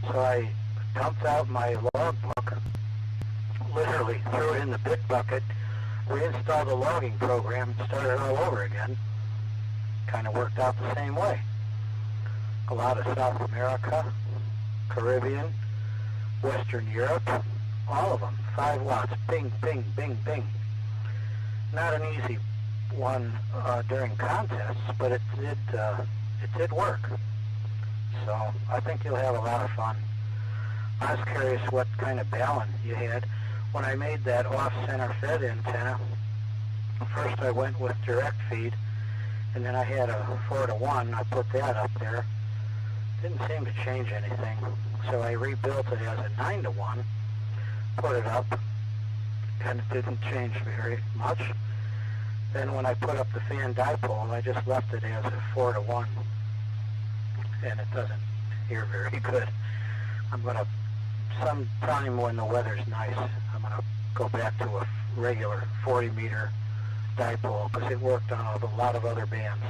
So I dumped out my logbook, literally threw it in the bit bucket, reinstalled the logging program, and started all over again. Kind of worked out the same way. A lot of South America, Caribbean, Western Europe, all of them, 5 watts, bing, bing, bing, bing. Not an easy one during contests, but it did work. So I think you'll have a lot of fun. I was curious what kind of balun you had. When I made that off-center fed antenna, first I went with direct feed, and then I had a 4-to-1. I put that up there. Didn't seem to change anything, so I rebuilt it as a 9-to-1, put it up, and it didn't change very much. Then when I put up the fan dipole, I just left it as a 4-to-1, and it doesn't hear very good. I'm going to, sometime when the weather's nice, I'm going to go back to a regular 40-meter dipole, because it worked on a lot of other bands.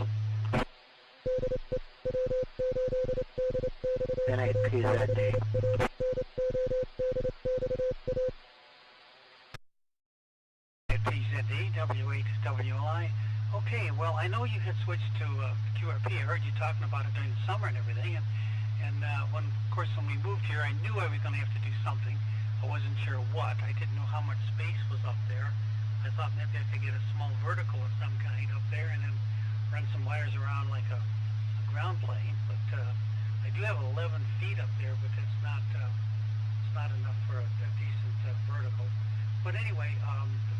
Nite PZD. PZD, W8WLI. Okay, well, I know you had switched to QRP. I heard you talking about it during the summer and everything. And when, of course, when we moved here, I knew I was going to have to do something. I wasn't sure what. I didn't know how much space was up there. I thought maybe I could get a small vertical of some kind up there and then run some wires around like a ground plane. But I do have 11 feet up there, but it's not enough for a decent vertical. But anyway,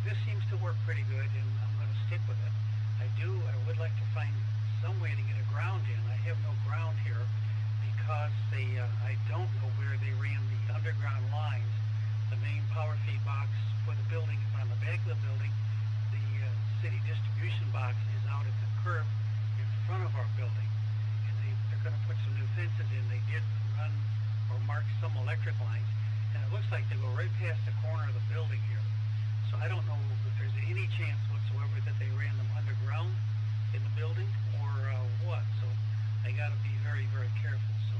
this seems to work pretty good, and I'm going to stick with it. I would like to find some way to get a ground in. I have no ground here because I don't know where they ran the underground lines. The main power feed box for the building is on the back of the building. The city distribution box is out at the curb in front of our building. And they're going to put some new fences in. They did run or mark some electric lines, and it looks like they go right past the corner of the building here. So I don't know if there's any chance whatsoever that they ran them underground in the building or what. So I got to be very, very careful. So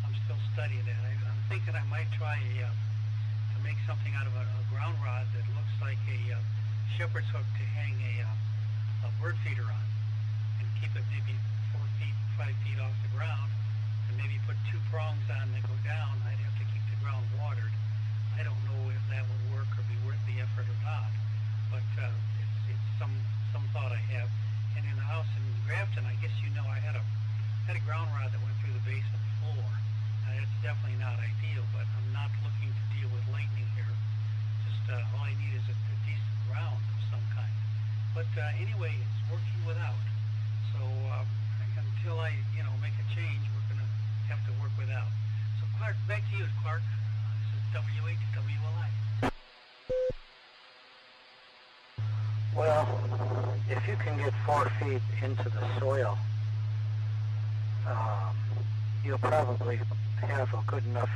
I'm still studying that. I'm thinking I might try to make something out of a ground rod that looks like a shepherd's hook to hang a bird feeder on, and keep it maybe 4 feet, 5 feet off the ground, and maybe put 2 prongs on that go down. I'd have to keep the ground watered. I don't know if that would work or be worth the effort or not, but it's some thought I have. And in the house in Grafton, I guess you know, I had a ground rod that went through the basement floor. It's definitely not ideal, but I'm not looking to deal with lightning here. Just all I need is a decent ground of some kind. But anyway, it's working without. So until I make a change, we're going to have to work without. So Clark, back to you, Clark. This is W8WLI. Well, if you can get 4 feet into the soil, you'll probably have a good enough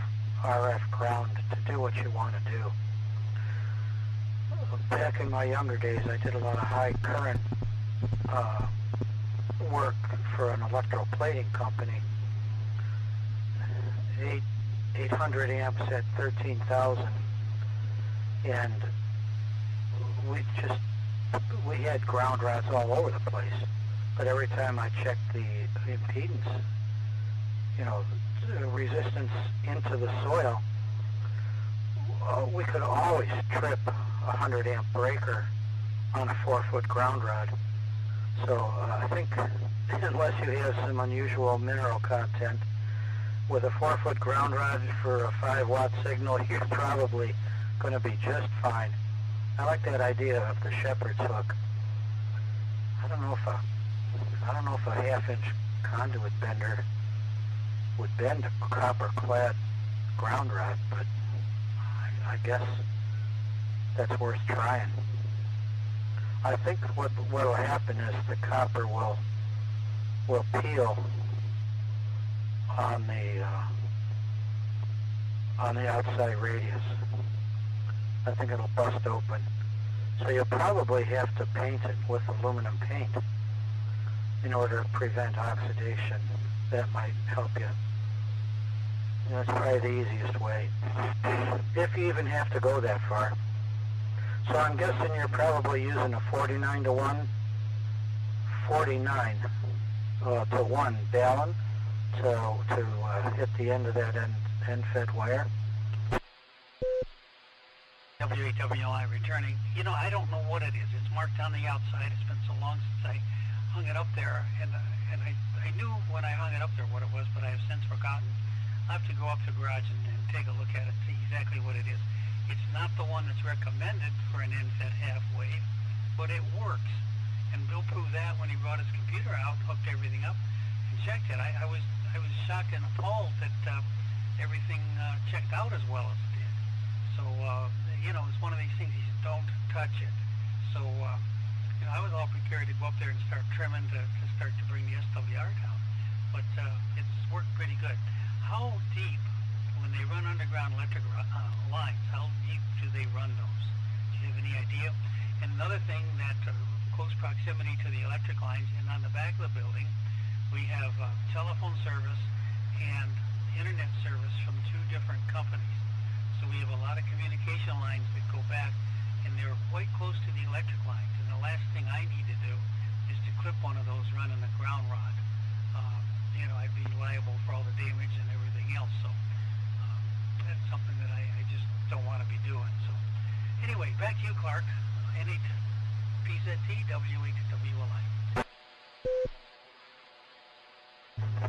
RF ground to do what you want to do. Back in my younger days, I did a lot of high current work for an electroplating company. 800 amps at 13,000, and we had ground rods all over the place. But every time I checked the impedance, the resistance into the soil, we could always trip a 100 amp breaker on a 4-foot ground rod. So I think unless you have some unusual mineral content, with a 4-foot ground rod for a 5-watt signal, you're probably going to be just fine. I like that idea of the shepherd's hook. I don't know if a I don't know if a half-inch conduit bender would bend a copper-clad ground rod, but I guess that's worth trying. I think what will happen is the copper will peel on the outside radius. I think it'll bust open. So you'll probably have to paint it with aluminum paint in order to prevent oxidation. That might help you. That's probably the easiest way, if you even have to go that far. So I'm guessing you're probably using a 49 to 1 Ballon to hit the end of that end-fed wire. WAWI returning. You know, I don't know what it is. It's marked on the outside. It's been so long since I hung it up there, and I knew when I hung it up there what it was, but I have since forgotten. I'll have to go up to the garage and take a look at it, see exactly what it is. It's not the one that's recommended for an end-fed half wave, but it works. And Bill proved that when he brought his computer out, hooked everything up, and checked it. I was shocked and appalled that everything checked out as well as it did. So, you know, it's one of these things, he said, don't touch it. So, you know, I was all prepared to go up there and start trimming to start to bring the SWR down. But it's worked pretty good. How deep, when they run underground electric lines, how deep do they run those? Do you have any idea? And another thing, that close proximity to the electric lines, and on the back of the building, we have telephone service and internet service from two different companies. So we have a lot of communication lines that go back, and they're quite close to the electric lines. And the last thing I need to do is to clip one of those running a ground rod. You know, I'd be liable for all the damage and everything else. So that's something that I just don't want to be doing. So anyway, back to you, Clark. N8 PZT WHWLI.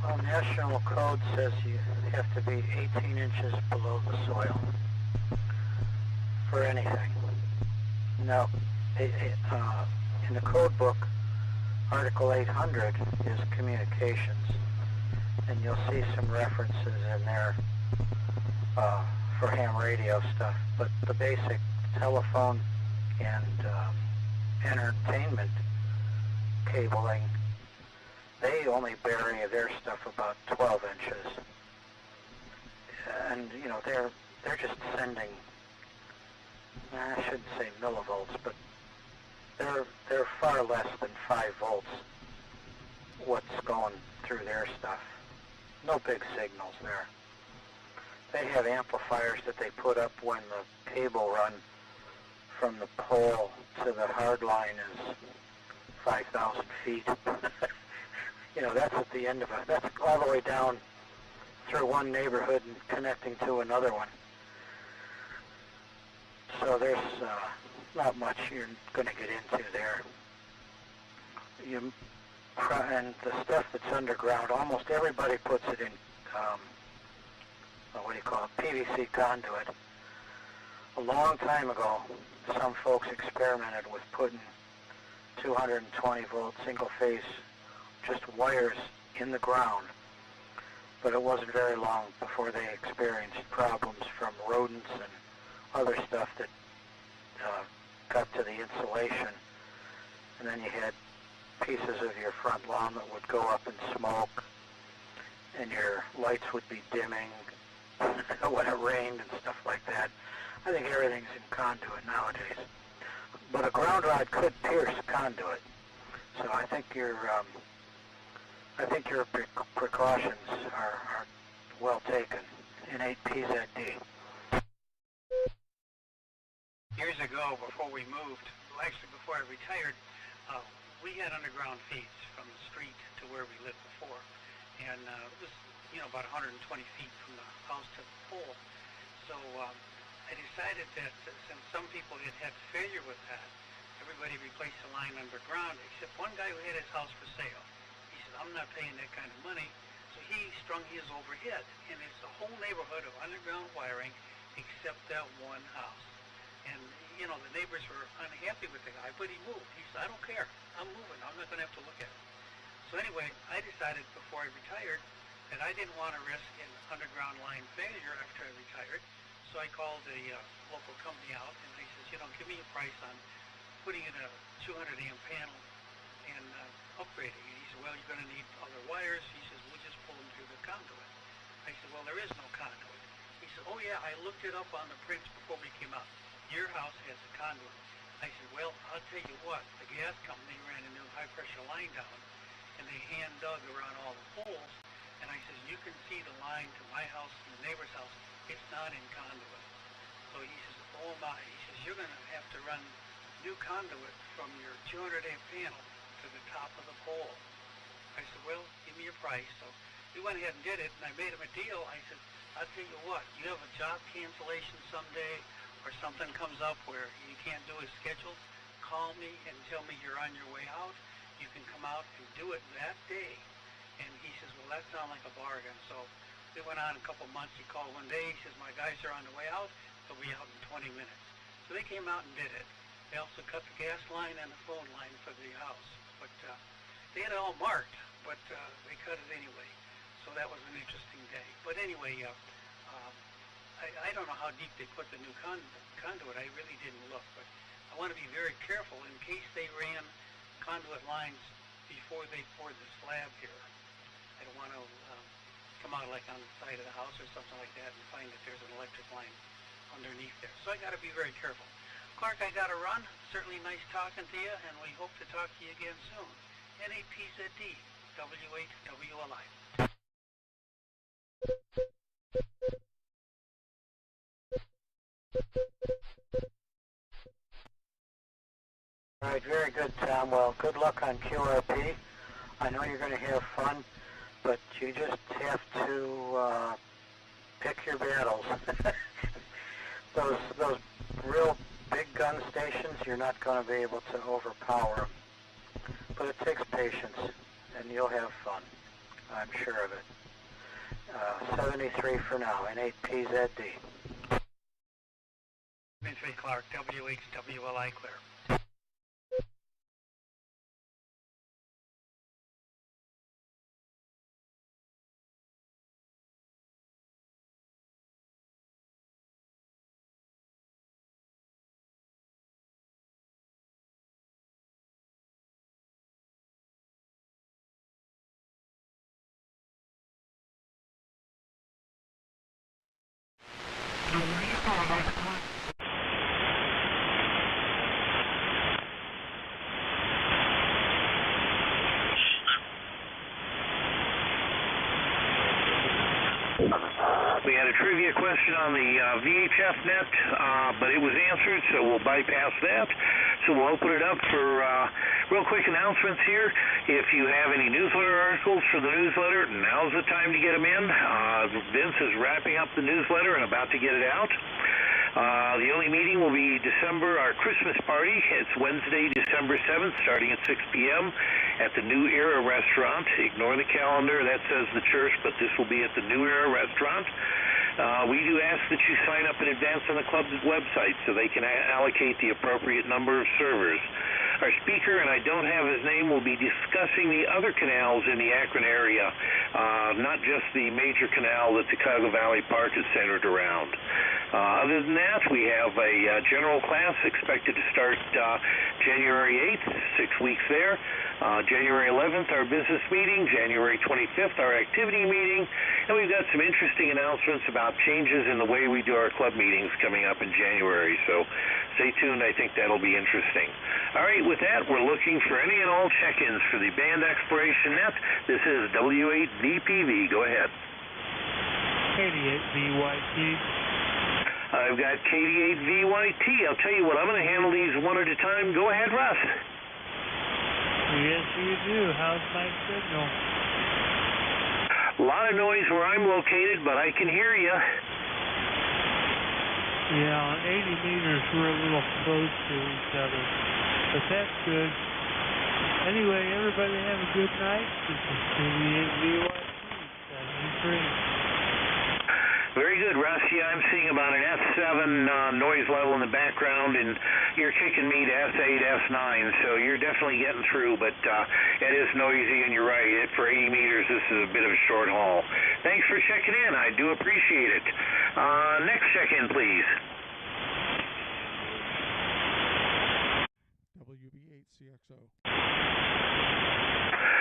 Well, National Code says you have to be 18 inches below the soil for anything. Now, in the code book, Article 800 is communications, and you'll see some references in there for ham radio stuff, but the basic telephone and entertainment cabling, they only bury their stuff about 12 inches. And, you know, they're just sending, I shouldn't say millivolts, but they're far less than 5 volts what's going through their stuff. No big signals there. They have amplifiers that they put up when the cable run from the pole to the hard line is 5,000 feet. You know, that's at the end of it. That's all the way down through one neighborhood and connecting to another one. So there's not much you're going to get into there. And the stuff that's underground, almost everybody puts it in, what do you call it, PVC conduit. A long time ago, some folks experimented with putting 220 volt single phase just wires in the ground, but it wasn't very long before they experienced problems from rodents and other stuff that got to the insulation, and then you had pieces of your front lawn that would go up in smoke, and your lights would be dimming when it rained and stuff like that. I think everything's in conduit nowadays, but a ground rod could pierce conduit, so I think your precautions are well taken. N8 PZD. Years ago, before we moved, well, actually before I retired, we had underground feeds from the street to where we lived before, and it was, you know, about 120 feet from the house to the pole. So I decided that since some people had failure with that, everybody replaced the line underground, except one guy who had his house for sale. He said, I'm not paying that kind of money, so he strung his overhead, and it's a whole neighborhood of underground wiring except that one house. And, you know, the neighbors were unhappy with the guy, but he moved. He said, I don't care. I'm moving. I'm not going to have to look at it. anyway, I decided before I retired that I didn't want to risk an underground line failure after I retired. So I called a local company out, and he says, give me a price on putting in a 200 amp panel and upgrading it. He said, well, you're going to need other wires. He says, we'll just pull them through the conduit. I said, well, there is no conduit. He said, oh yeah, I looked it up on the prints before we came out. Your house has a conduit. I said, well, I'll tell you what, the gas company ran a new high pressure line down, and they hand dug around all the holes, and I said, you can see the line to my house and the neighbor's house. It's not in conduit. So he says, oh my, he says, you're going to have to run new conduit from your 200 amp panel to the top of the pole. I said, well, give me a price. So we went ahead and did it, and I made him a deal. I said, I'll tell you what, you have a job cancellation someday or something comes up where you can't do as scheduled, call me and tell me you're on your way out. You can come out and do it that day. And he says, well, that sounds like a bargain. So we went on a couple months. He called one day. He says, my guys are on the way out. They'll be out in 20 minutes. So they came out and did it. They also cut the gas line and the phone line for the house. But they had it all marked, but they cut it anyway. So that was an interesting day. But anyway, I don't know how deep they put the new conduit. I really didn't look. But I want to be very careful in case they ran conduit lines before they poured the slab here. I don't want to come out like on the side of the house or something like that and find that there's an electric line underneath there. So I got to be very careful. Clark, I got to run. Certainly nice talking to you, and we hope to talk to you again soon. NAPZD, W8WLI. All right, very good, Tom. Well, good luck on QRP. I know you're going to have fun, but you just have to pick your battles. Those real big gun stations, you're not going to be able to overpower them. But it takes patience, and you'll have fun. I'm sure of it. 73 for now, N8PZD. 73 Clark, WHWLI clear. We had a trivia question on the VHF net, but it was answered, so we'll bypass that. So we'll open it up for real quick announcements here. If you have any newsletter articles for the newsletter, now's the time to get them in. Vince is wrapping up the newsletter and about to get it out. The only meeting will be our Christmas party. It's Wednesday, December 7th, starting at 6 p.m. at the New Era Restaurant. Ignore the calendar, that says the church, but this will be at the New Era Restaurant. We do ask that you sign up in advance on the club's website so they can allocate the appropriate number of servers. Our speaker, and I don't have his name, will be discussing the other canals in the Akron area, not just the major canal that Chicago Valley Park is centered around. Other than that, we have a general class expected to start January 8th, 6 weeks there. January 11th, our business meeting. January 25th, our activity meeting. And we've got some interesting announcements about changes in the way we do our club meetings coming up in January. So stay tuned. I think that'll be interesting. All right, with that, we're looking for any and all check-ins for the band exploration net. This is W8VPV. Go ahead. 88VYT. I've got KD8VYT. I'll tell you what, I'm going to handle these one at a time. Go ahead, Russ. Yes, you do. How's my signal? A lot of noise where I'm located, but I can hear you. Yeah, on 80 meters, we're a little close to each other, but that's good. Anyway, everybody have a good night. This is KD8VYT 73. Very good, Russ. Yeah, I'm seeing about an S7 noise level in the background, and you're kicking me to S8, S9, so you're definitely getting through, but it is noisy, and you're right. For 80 meters, this is a bit of a short haul. Thanks for checking in. I do appreciate it. Next check-in, please. WB8CXO.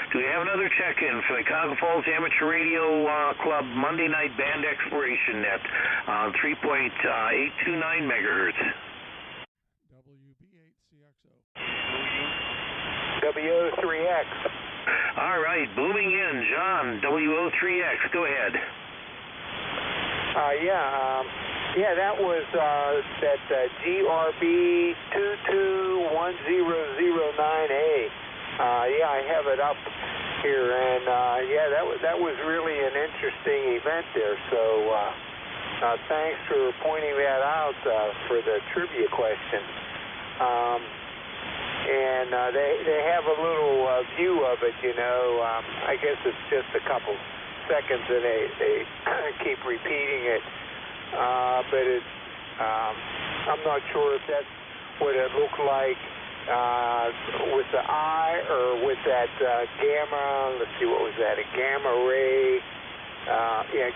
Do we have another check-in for the Cuyahoga Falls Amateur Radio Club Monday night band exploration net on 3.829 megahertz? WB8CXO. WO3X. All right, booming in, John, WO3X, go ahead. Yeah, that was that GRB 221009A. Yeah, I have it up here, and yeah, that was really an interesting event there. So thanks for pointing that out for the trivia question. And they have a little view of it, you know. I guess it's just a couple seconds, and they keep repeating it. But it's I'm not sure if that's what it looked like. With the eye or with that gamma, let's see, what was that, a gamma ray,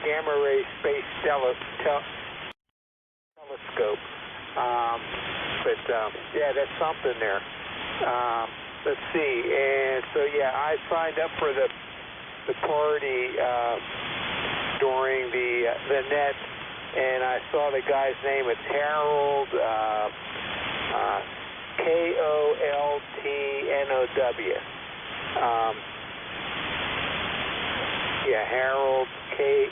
gamma ray space telescope. Yeah, that's something there. Let's see, and so yeah, I signed up for the party during the net, and I saw the guy's name. It's Harold. Koltnow. Yeah, Harold Koltnow.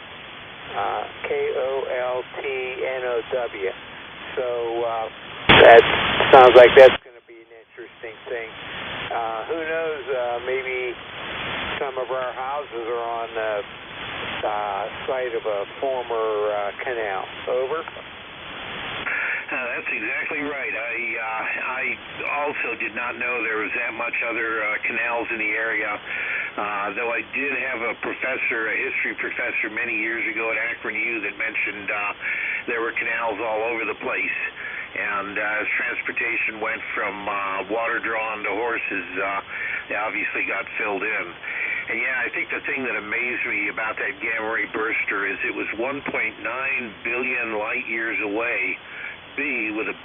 So that sounds like that's going to be an interesting thing. Who knows? Maybe some of our houses are on the site of a former canal. Over. That's exactly right. I also did not know there was that much other canals in the area, though I did have a professor, a history professor many years ago at Akron U that mentioned there were canals all over the place. And as transportation went from water drawn to horses, they obviously got filled in. And yeah, I think the thing that amazed me about that gamma ray burster is it was 1.9 billion light years away. B with a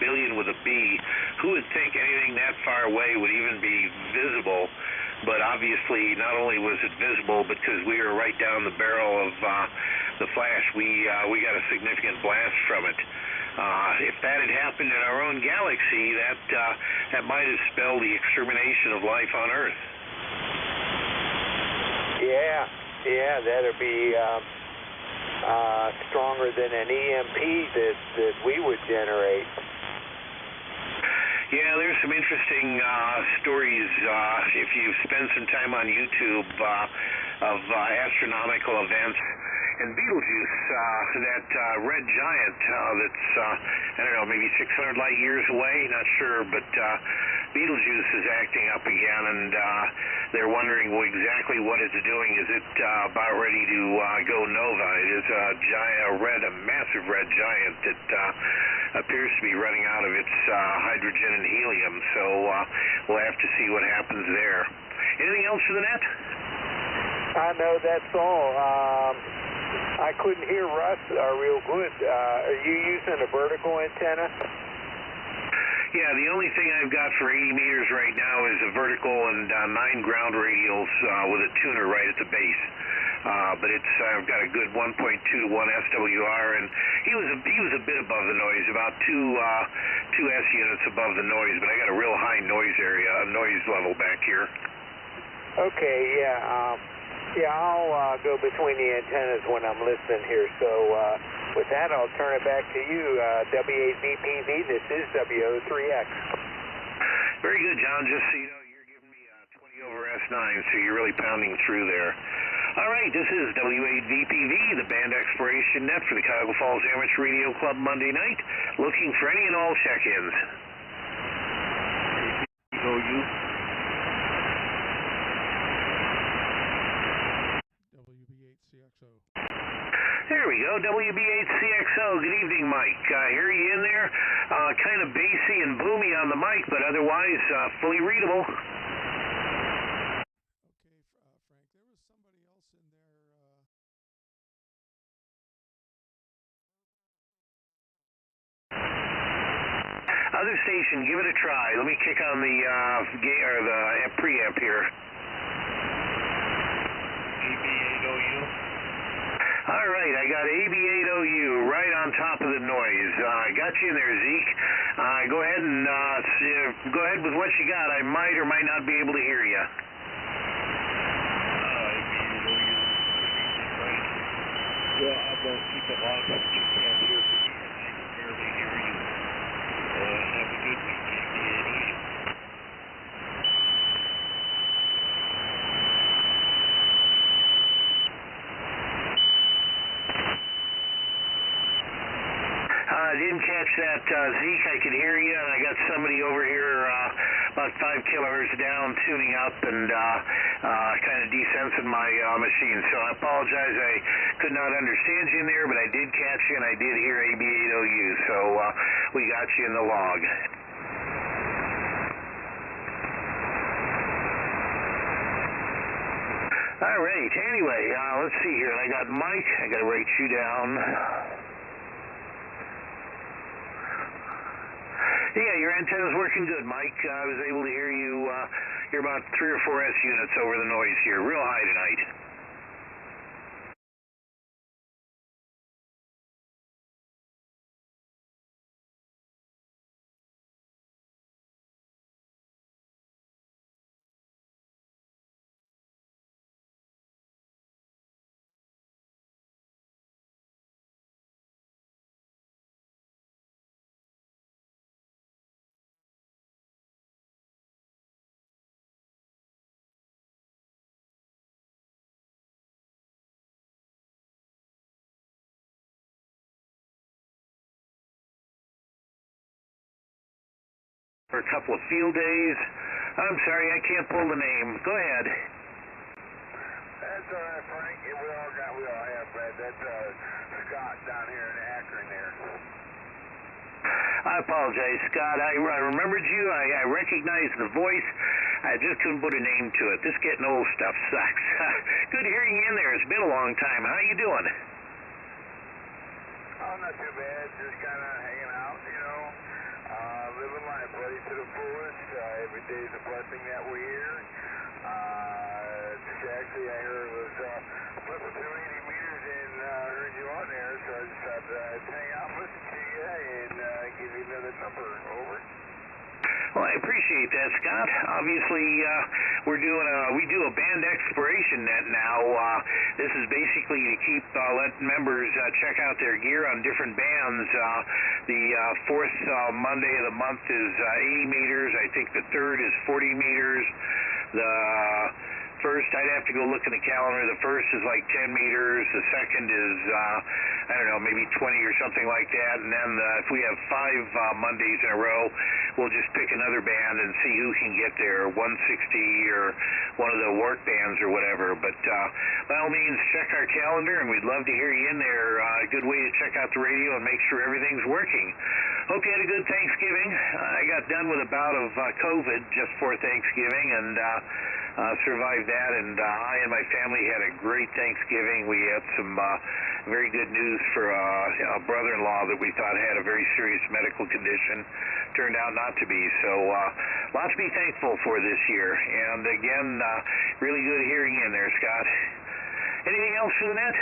billion with a B. Who would think anything that far away would even be visible? But obviously, not only was it visible, because we were right down the barrel of the flash, we got a significant blast from it. If that had happened in our own galaxy, that might have spelled the extermination of life on Earth. Yeah, that'd be stronger than an EMP that we would generate. Yeah, there's some interesting stories if you spend some time on YouTube of astronomical events. And Betelgeuse, that red giant that's, I don't know, maybe 600 light years away, not sure, but Betelgeuse is acting up again, and they're wondering exactly what it's doing. Is it about ready to go nova? It is a massive red giant that appears to be running out of its hydrogen and helium, so we'll have to see what happens there. Anything else for the net? No, that's all. I couldn't hear Russ real good. Are you using a vertical antenna? Yeah, the only thing I've got for 80 meters right now is a vertical and 9 ground radials with a tuner right at the base. But I've got a good 1.2 to 1 SWR, and he was a bit above the noise, about two S units above the noise. But I got a real high noise level back here. Okay, yeah. Yeah, I'll go between the antennas when I'm listening here. So with that, I'll turn it back to you, W8VPV. This is WO3X. Very good, John. Just so you know, you're giving me 20 over S9, so you're really pounding through there. All right, this is W8VPV, the band exploration net for the Cuyahoga Falls Amateur Radio Club Monday night, looking for any and all check-ins. Go you. WB8CXO. There we go, WB8CXO. Good evening, Mike. Hear you in there. Kind of bassy and boomy on the mic, but otherwise fully readable. Okay, Frank, there was somebody else in there. Other station, give it a try. Let me kick on the preamp here. AB8OU. All right, I got AB8OU right on top of the noise. Got you in there, Zeke. Go ahead and go ahead with what you got. I might or might not be able to hear you. AB8OU. Well, I'm going to keep it loud so you can't hear me, and I can barely hear you. Have a good week, AB8OU. I didn't catch that, Zeke. I could hear you, and I got somebody over here about 5 kilohertz down tuning up and kind of desensing my machine. So I apologize. I could not understand you in there, but I did catch you, and I did hear AB8OU. So we got you in the log. All right. Anyway, let's see here. I got Mike. I got to write you down. Yeah, your antenna's working good, Mike. I was able to hear you. You're about 3 or 4 S units over the noise here. Real high tonight. For a couple of field days. I'm sorry, I can't pull the name. Go ahead. That's all right, Frank. Yeah, we all have that. That's Scott down here in Akron there. I apologize, Scott. I remembered you. I recognized the voice. I just couldn't put a name to it. This getting old stuff sucks. Good hearing you in there. It's been a long time. How you doing? Oh, not too bad. Just kind of hanging out, you know. Living life, buddy, to the fullest. Every day's a blessing that we're here. Actually, I heard it was flipping through 80 meters and heard you on there, so I just thought I'd hang out, listen to you, and give you another number. Over. Well, I appreciate that, Scott. Obviously, we do a band expiration net now. This is basically to keep let members check out their gear on different bands. The fourth Monday of the month is 80 meters. I think the third is 40 meters. The first, I'd have to go look in the calendar. The first is like 10 meters. The second is, I don't know, maybe 20 or something like that. And then if we have 5 Mondays in a row, we'll just pick another band and see who can get there, 160 or one of the work bands or whatever. But by all means, check our calendar, and we'd love to hear you in there. A good way to check out the radio and make sure everything's working. Hope you had a good Thanksgiving. I got done with a bout of COVID just before Thanksgiving, and survived that, and I and my family had a great Thanksgiving. We had some very good news for a brother-in-law that we thought had a very serious medical condition. Turned out not to be, so lots to be thankful for this year. And again, really good hearing you in there, Scott. Anything else for the net?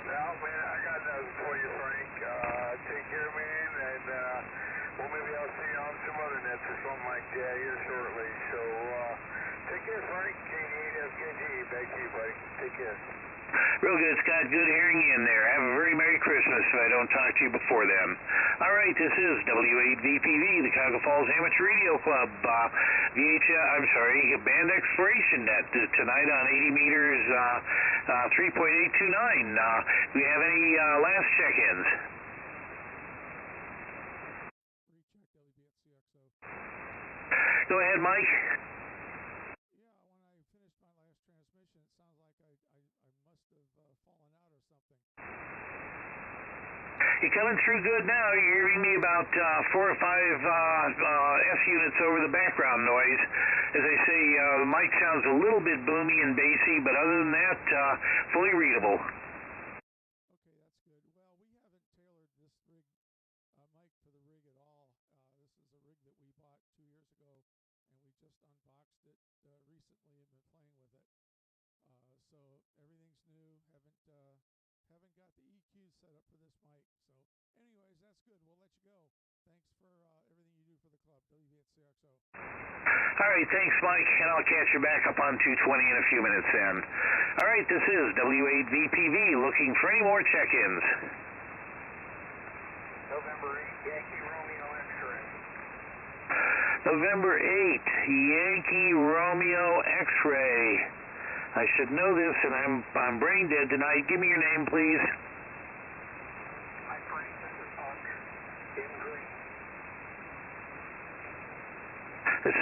No, man, I got nothing for you, Frank. Take care, man, and well, maybe I'll see you on some other nets or something like that here shortly. So, take care, Frank. KD8FKG, back to you, buddy. Take care. Real good, Scott. Good hearing you in there. Have a very Merry Christmas if I don't talk to you before then. All right, this is W8VPV, the Cuyahoga Falls Amateur Radio Club, band expiration net tonight on 80 meters, 3.829. Do we have any last check-ins? Recheck WB at CXO. Go ahead, Mike. Yeah, when I finished my last transmission. It sounds like I must have fallen out or something. You're coming through good now. You're hearing me about 4 or 5 S units over the background noise. As I say, the mic sounds a little bit boomy and bassy, but other than that, fully readable. Okay, that's good. Well, we haven't tailored this rig mic for the rig at all. This is a rig that we bought 2 years ago, and we just unboxed it recently and been playing with it. So everything's new. Haven't got the EQ set up for this mic. So anyways, that's good. We'll let you go. Thanks for everything you do for the club, WB@CXO. All right, thanks, Mike, and I'll catch you back up on 220 in a few minutes then. All right, this is W8VPV looking for any more check-ins. November 8, Yankee Romeo X-ray. November 8, Yankee Romeo X-ray. I should know this, and I'm brain dead tonight. Give me your name, please. Hi, Frank. This is Buck in green.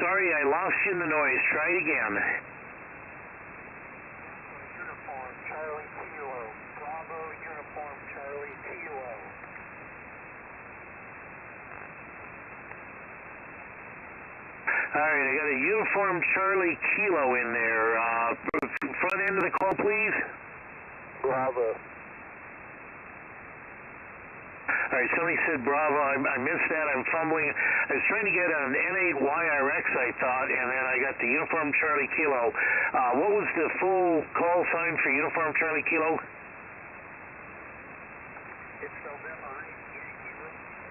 Sorry, I lost you in the noise. Try it again. Uniform Charlie Kilo. Bravo Uniform Charlie Kilo. All right, I got a Uniform Charlie Kilo in there. Front end of the call, please. Bravo. All right, somebody said Bravo. I missed that. I'm fumbling. I was trying to get an N8YRX, I thought, and then I got the Uniform Charlie Kilo. What was the full call sign for Uniform Charlie Kilo? It's November 8, Yankee Romeo.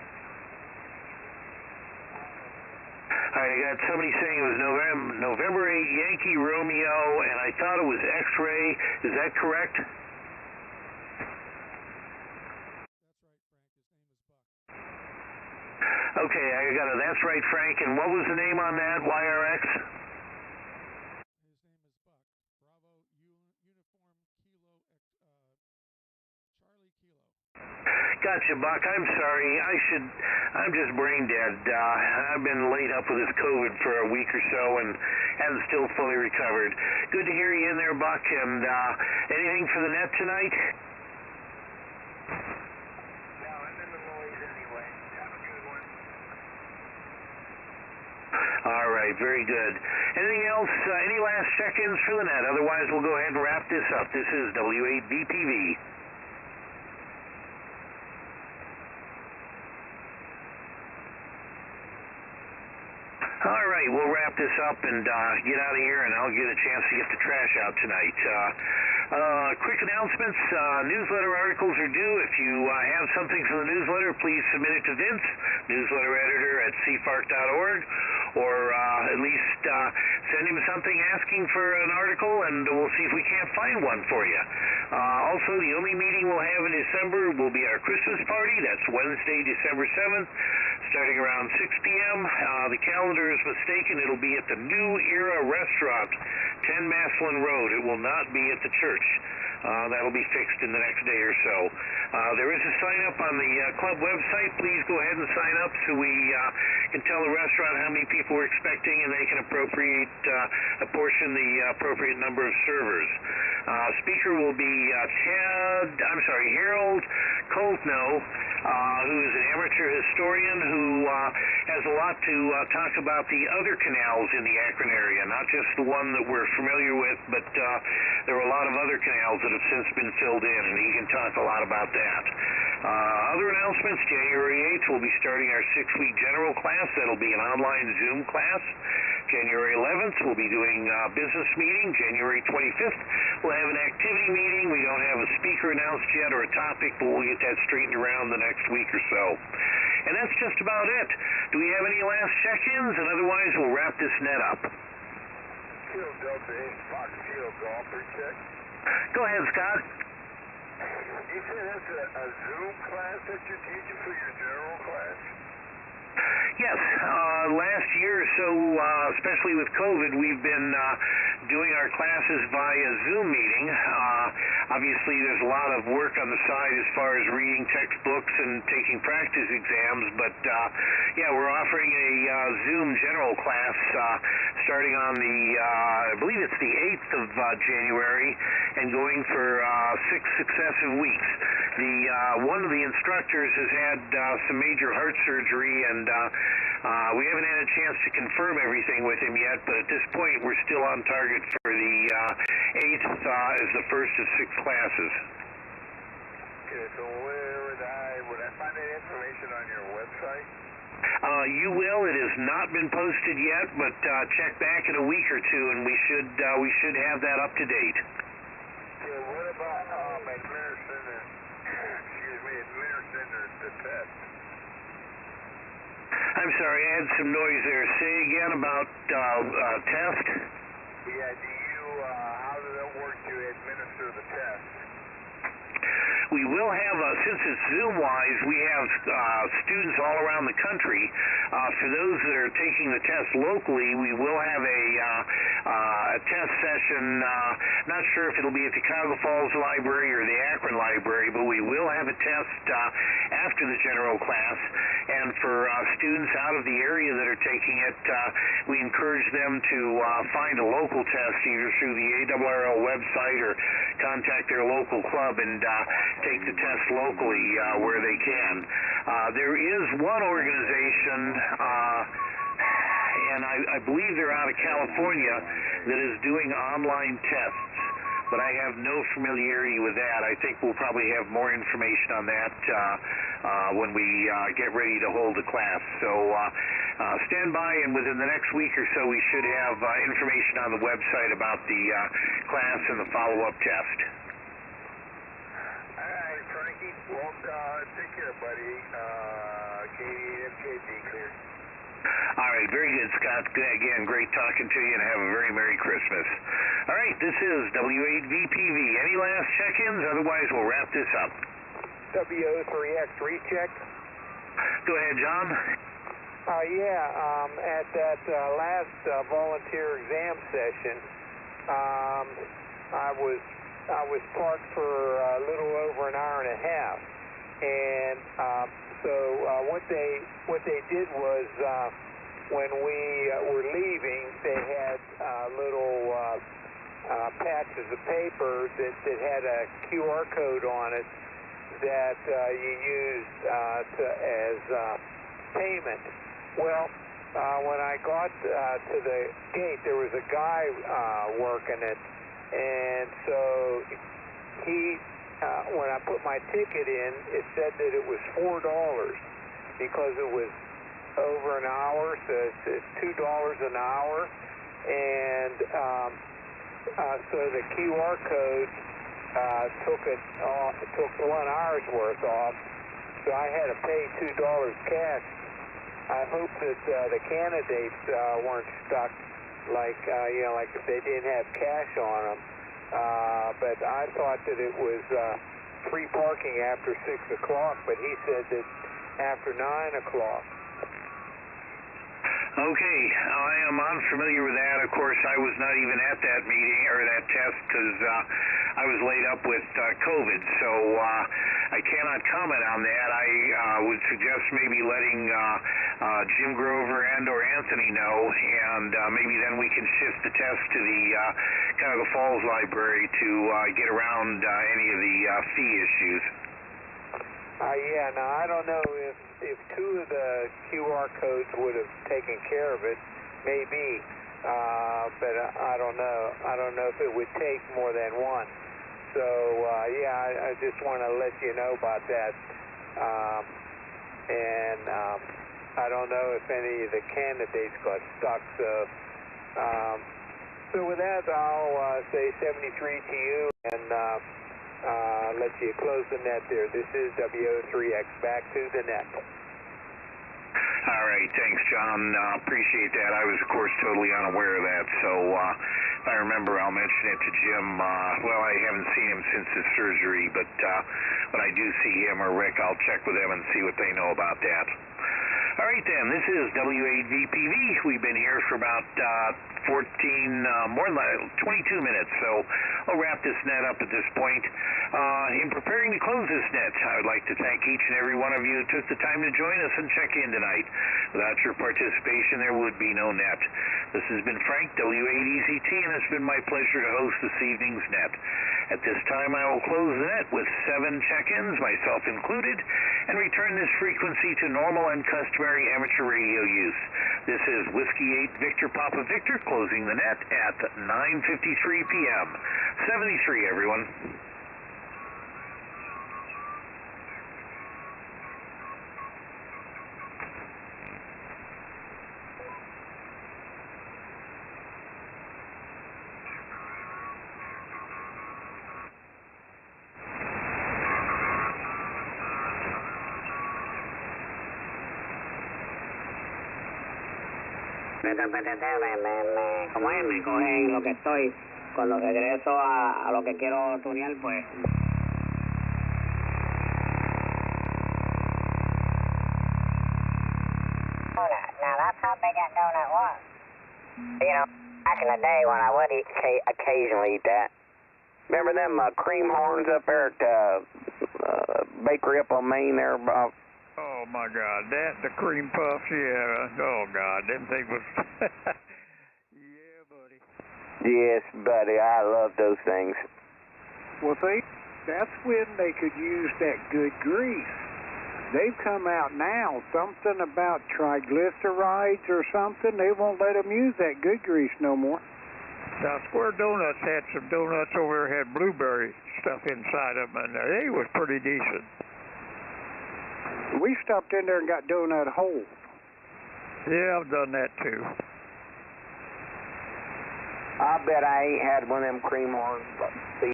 All right, I got somebody saying it was November 8, Yankee Romeo, and I thought it was X-ray. Is that correct? Okay, I got it. That's right, Frank. And what was the name on that YRX? His name is Buck. Bravo Uniform Kilo Charlie Kilo. Gotcha, Buck. I'm sorry. I'm just brain dead. I've been laid up with this COVID for a week or so and haven't still fully recovered. Good to hear you in there, Buck. And anything for the net tonight? No, I'm in the noise anyway. Have a good one. All right, very good. Anything else? Any last check-ins for the net? Otherwise, we'll go ahead and wrap this up. This is W8VPV. All right, we'll wrap this up and get out of here, and I'll get a chance to get the trash out tonight. Quick announcements. Newsletter articles are due. If you have something for the newsletter, please submit it to Vince, newsletter editor at CFARC.org, or at least send him something asking for an article, and we'll see if we can't find one for you. Also, the only meeting we'll have in December will be our Christmas party. That's Wednesday, December 7th, starting around 6 p.m. The calendar is mistaken. It'll be at the New Era Restaurant, 10 Maslin Road. It will not be at the church. That'll be fixed in the next day or so. There is a sign-up on the club website. Please go ahead and sign up so we can tell the restaurant how many people we're expecting, and they can apportion the appropriate number of servers. Speaker will be Harold Coltno, who is an amateur historian who has a lot to talk about the other canals in the Akron area, not just the one that we're familiar with, but there are a lot of other canals that have since been filled in, and he can talk a lot about that. Other announcements, January 8th, we'll be starting our 6-week general class. That'll be an online Zoom class. January 11th, we'll be doing a business meeting. January 25th, we'll have an activity meeting. We don't have a speaker announced yet or a topic, but we'll get that straightened around the next week or so. And that's just about it. Do we have any last check-ins? And otherwise, we'll wrap this net up. Kilo Delta 8, Fox Kilo Golf check. Go ahead, Scott. You said that's a Zoom class that you're teaching for your general class? Yes, last year or so, especially with COVID, we've been doing our classes via Zoom meeting. Obviously, there's a lot of work on the side as far as reading textbooks and taking practice exams, but yeah, we're offering a Zoom general class starting on the, I believe it's the 8th of January, and going for 6 successive weeks. One of the instructors has had some major heart surgery, and we haven't had a chance to confirm everything with him yet, but at this point we're still on target for the 8th as the first of 6 classes. Okay, so would I find that information on your website? You will. It has not been posted yet, but check back in a week or two, and we should have that up to date. Okay, what about administering the test? I'm sorry, I had some noise there. Say again about test? Yeah, how does that work to administer the test? We will have, since it's Zoom-wise, we have students all around the country. For those that are taking the test locally, we will have a test session. Not sure if it'll be at the Cuyahoga Falls Library or the Akron Library, but we will have a test after the general class. And for students out of the area that are taking it, we encourage them to find a local test either through the ARRL website or contact their local club and take the test locally where they can. There is one organization, and I believe they're out of California, that is doing online tests, but I have no familiarity with that. I think we'll probably have more information on that when we get ready to hold a class. So stand by, and within the next week or so we should have information on the website about the class and the follow-up test. Alright, Frankie. Well, take care, buddy. K8MKB clear. All right, very good, Scott. Again, great talking to you, and have a very Merry Christmas. All right, this is W8VPV. Any last check-ins? Otherwise, we'll wrap this up. WO3X recheck. Go ahead, John. At that last volunteer exam session, I was parked for a little over an hour and a half, and so what they did was when we were leaving, they had little patches of paper that had a QR code on it that you used as payment. Well, when I got to the gate, there was a guy working it, and so he, when I put my ticket in, it said that it was $4 because it was over an hour, so it's $2 an hour, and so the QR code took 1 hour's worth off, so I had to pay $2 cash. I hope that the candidates weren't stuck like if they didn't have cash on them. But I thought that it was free parking after 6 o'clock, but he said that after 9 o'clock. Okay, I am unfamiliar with that. Of course, I was not even at that meeting or that test because I was laid up with COVID, so I cannot comment on that. I would suggest maybe letting Jim Grover and or Anthony know, and maybe then we can shift the test to the Cuyahoga Falls Library to get around any of the fee issues. Now I don't know if 2 of the QR codes would have taken care of it, maybe, but I don't know. I don't know if it would take more than 1. So I just want to let you know about that. And I don't know if any of the candidates got stuck. So with that, I'll say 73 to you, and let you close the net there. This is WO3X, back to the net. All right, thanks, John. Appreciate that. I was, of course, totally unaware of that. So if I remember, I'll mention it to Jim. Well, I haven't seen him since his surgery, but when I do see him or Rick, I'll check with them and see what they know about that. All right then, this is W8VPV. We've been here for about 22 minutes, so I'll wrap this net up at this point. In preparing to close this net, I would like to thank each and every one of you who took the time to join us and check in tonight. Without your participation, there would be no net. This has been Frank, W8EZT, and it's been my pleasure to host this evening's net. At this time, I will close the net with 7 check-ins, myself included, and return this frequency to normal and customary amateur radio use. This is Whiskey 8 Victor Papa Victor, closing the net at 9:53 p.m. 73, everyone. Como es, me cogen lo que estoy, cuando regreso a lo que quiero tunear, pues. Now that's how big that donut was. You know, back in the day when I would occasionally eat that. Remember them cream horns up there at bakery up on Main there, Bob? Oh my God, the cream puffs, yeah. Oh God, them things was. Yeah, buddy. Yes, buddy, I love those things. Well, see, that's when they could use that good grease. They've come out now, something about triglycerides or something. They won't let them use that good grease no more. Now, Square Donuts had some donuts over there, had blueberry stuff inside of them, and they was pretty decent. We stopped in there and got donut holes. Yeah, I've done that too. I bet I ain't had one of them cream horns.